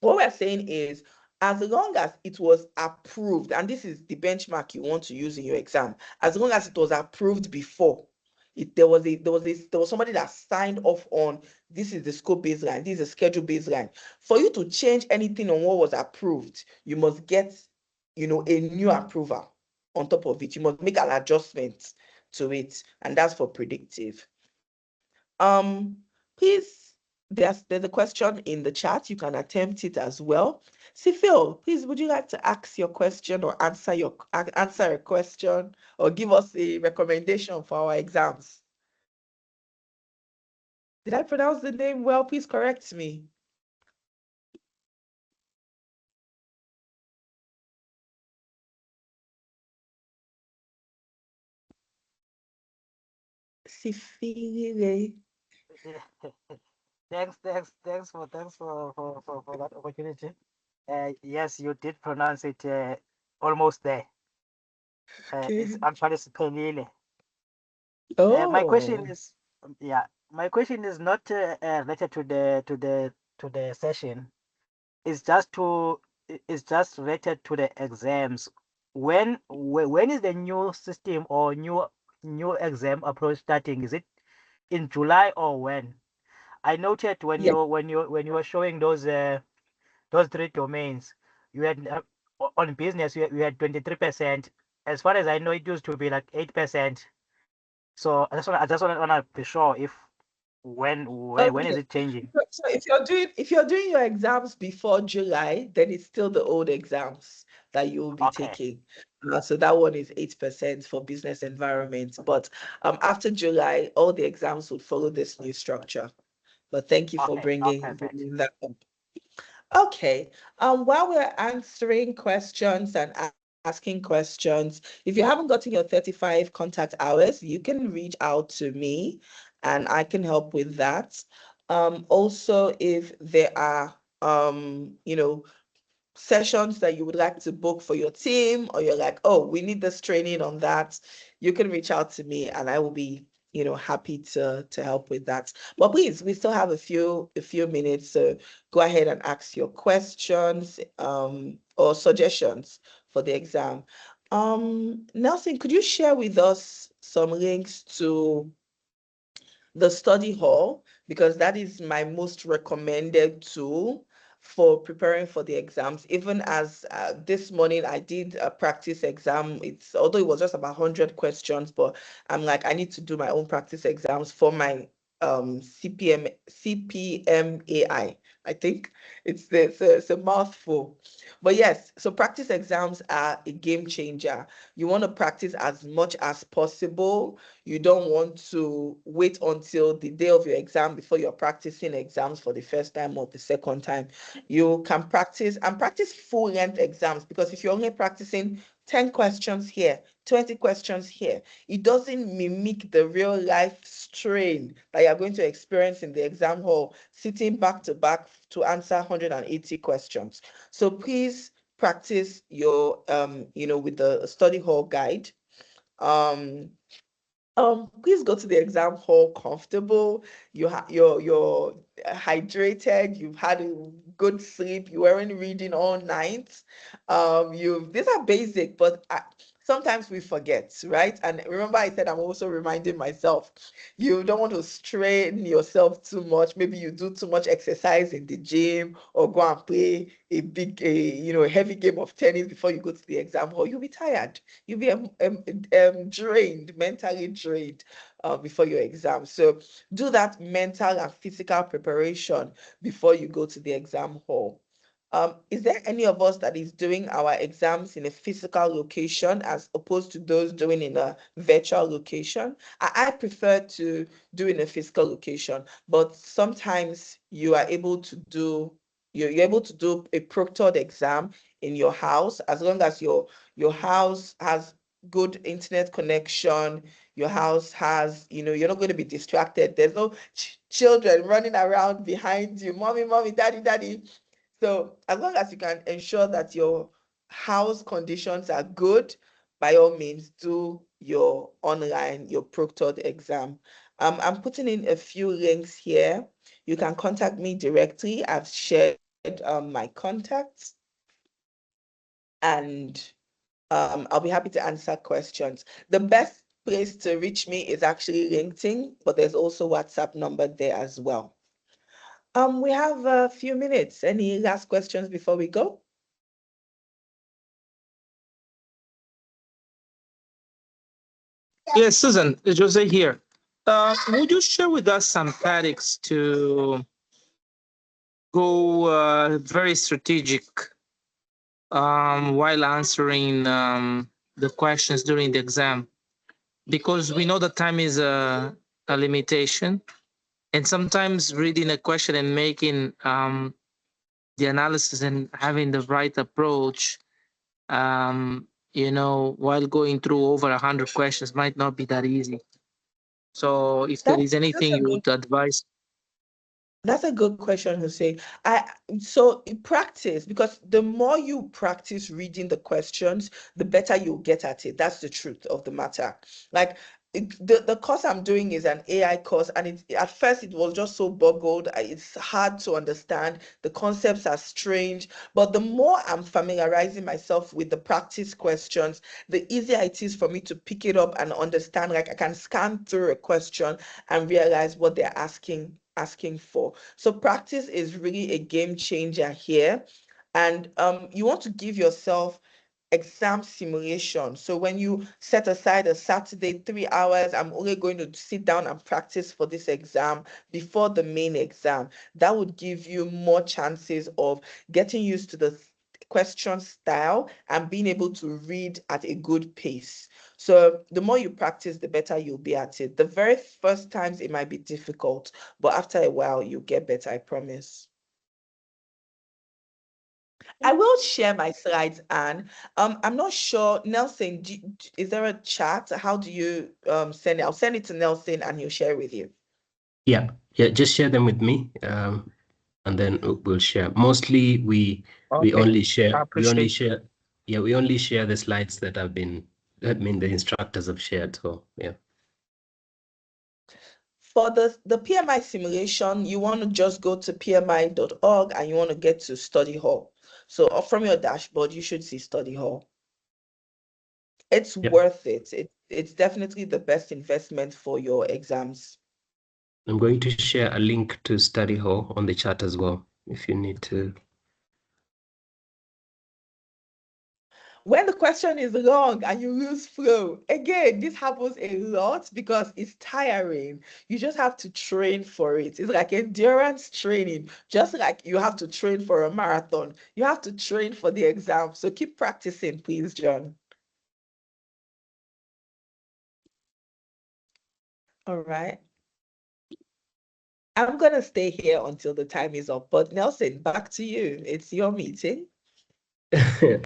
what we're saying is, as long as it was approved, and this is the benchmark you want to use in your exam, as long as it was approved before, there was somebody that signed off on, this is the scope baseline, this is the schedule baseline. For you to change anything on what was approved, you must get a new approval on top of it. You must make an adjustment to it, and that's for predictive. Please, there's a question in the chat. You can attempt it as well. Phil, please, would you like to ask your question or answer a question, or give us a recommendation for our exams? Did I pronounce the name well? Please correct me. Sifile. Thanks for that opportunity. Yes, you did pronounce it almost there. It's actually Siphelile. My question is, my question is not related to the session. It's just related to the exams. When is the new system or new exam approach starting? Is it in July or when? I noted when Yeah. you were showing those 3 domains, you had on business you had 23%. As far as I know, it used to be like 8%. So I just wanna be sure if when is Okay. it changing? So if you're doing your exams before July, then it's still the old exams that you'll be Okay. taking. So that one is 8% for business environment. But after July, all the exams would follow this new structure. But thank you for Okay. bringing Perfect. that up. Okay. While we're answering questions and asking questions, if you haven't gotten your 35 contact hours, you can reach out to me and I can help with that. Also, if there are sessions that you would like to book for your team, or you're like, oh, we need this training on that, you can reach out to me and I will be happy to help with that. But please, we still have a few minutes, so go ahead and ask your questions or suggestions for the exam. Nelson, could you share with us some links to the study hall, because that is my most recommended tool for preparing for the exams. Even as this morning I did a practice exam. Although it was just about 100 questions, but I'm like, I need to do my own practice exams for my CPMAI. I think it's a mouthful. But yes, so practice exams are a game changer. You want to practice as much as possible. You don't want to wait until the day of your exam before you're practicing exams for the first time or the second time. You can practice and practice full-length exams, because if you're only practicing 10 questions here, 20 questions here, it doesn't mimic the real life strain that you're going to experience in the exam hall, sitting back to back to answer 180 questions. So please practice your, with the study hall guide. Please go to the exam hall comfortable. You're hydrated. You've had a good sleep. You weren't reading all night. These are basic, but sometimes we forget, right? And remember, I said I'm also reminding myself. You don't want to strain yourself too much. Maybe you do too much exercise in the gym, or go and play a heavy game of tennis before you go to the exam hall. You'll be tired. You'll be drained, mentally drained before your exam. So do that mental and physical preparation before you go to the exam hall. Is there any of us that is doing our exams in a physical location as opposed to those doing in a virtual location? I prefer to do in a physical location, but sometimes you're able to do a proctored exam in your house, as long as your house has good internet connection. Your house has, you're not going to be distracted. There's no children running around behind you, mommy, daddy. So as long as you can ensure that your house conditions are good, by all means, do your proctored exam. I'm putting in a few links here. You can contact me directly. I've shared my contacts, and I'll be happy to answer questions. The best place to reach me is actually LinkedIn, but there's also WhatsApp number there as well. We have a few minutes. Any last questions before we go? Yes, Susan, it's Jose here. Would you share with us some tactics to go very strategic while answering the questions during the exam? Because we know that time is a limitation, and sometimes reading a question and making the analysis and having the right approach, while going through over 100 questions might not be that easy. So if there is anything you would advise. That's a good question, Jose. So practice, because the more you practice reading the questions, the better you'll get at it. That's the truth of the matter. Like, the course I'm doing is an AI course, and at first it was just so boggled. It's hard to understand. The concepts are strange, but the more I'm familiarizing myself with the practice questions, the easier it is for me to pick it up and understand. Like I can scan through a question and realize what they're asking for. So practice is really a game changer here. And you want to give yourself exam simulation. So when you set aside a Saturday, 3 hours, I'm only going to sit down and practice for this exam before the main exam. That would give you more chances of getting used to the question style and being able to read at a good pace. So the more you practice, the better you'll be at it. The very first times it might be difficult, but after a while you'll get better, I promise. I will share my slides, Anne. I'm not sure, Nelson, is there a chat? How do you send it? I'll send it to Nelson and he'll share with you. Yeah, just share them with me, and then we'll share. Mostly we only share the slides that the instructors have shared. So yeah. For the PMI simulation, you want to just go to pmi.org and you want to get to Study Hall. So from your dashboard, you should see Study Hall. It's worth it. It's definitely the best investment for your exams. I'm going to share a link to Study Hall on the chat as well, if you need to. When the question is long and you lose flow, again, this happens a lot because it's tiring. You just have to train for it. It's like endurance training, just like you have to train for a marathon. You have to train for the exam. So keep practicing, please, John. All right. I'm going to stay here until the time is up. But Nelson, back to you. It's your meeting.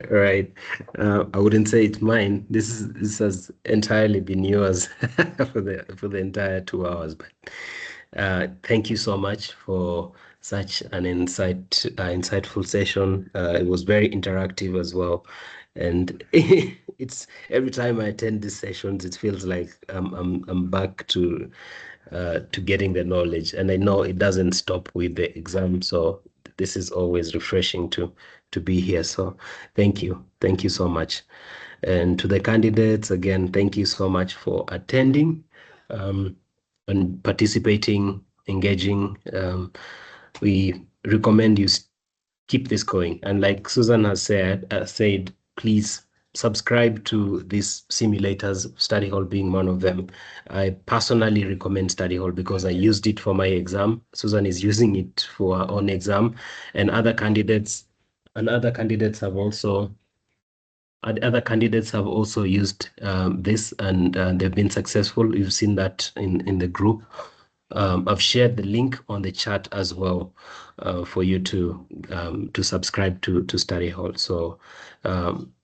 Right. I wouldn't say it's mine. This has entirely been yours for the entire 2 hours. But thank you so much for such an insightful session. It was very interactive as well, and it's every time I attend these sessions, it feels like I'm back to getting the knowledge, and I know it doesn't stop with the exam. So this is always refreshing to be here. So thank you so much. And to the candidates, again, thank you so much for attending and participating, engaging. We recommend you keep this going. And like Susan has said, please subscribe to these simulators, Study Hall being one of them. I personally recommend Study Hall because I used it for my exam. Susan is using it for her own exam, and other candidates have also used this, and they've been successful. You've seen that in the group. I've shared the link on the chat as well for you to subscribe to Study Hall. So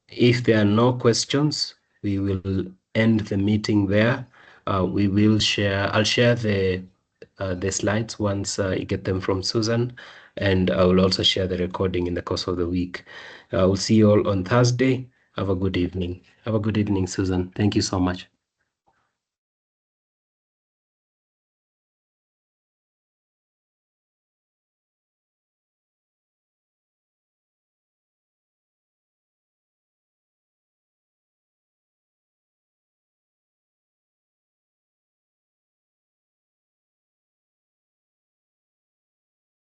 if there are no questions, we will end the meeting there. I'll share the slides once you get them from Susan, and I will also share the recording in the course of the week. I will see you all on Thursday. Have a good evening. Have a good evening, Susan. Thank you so much.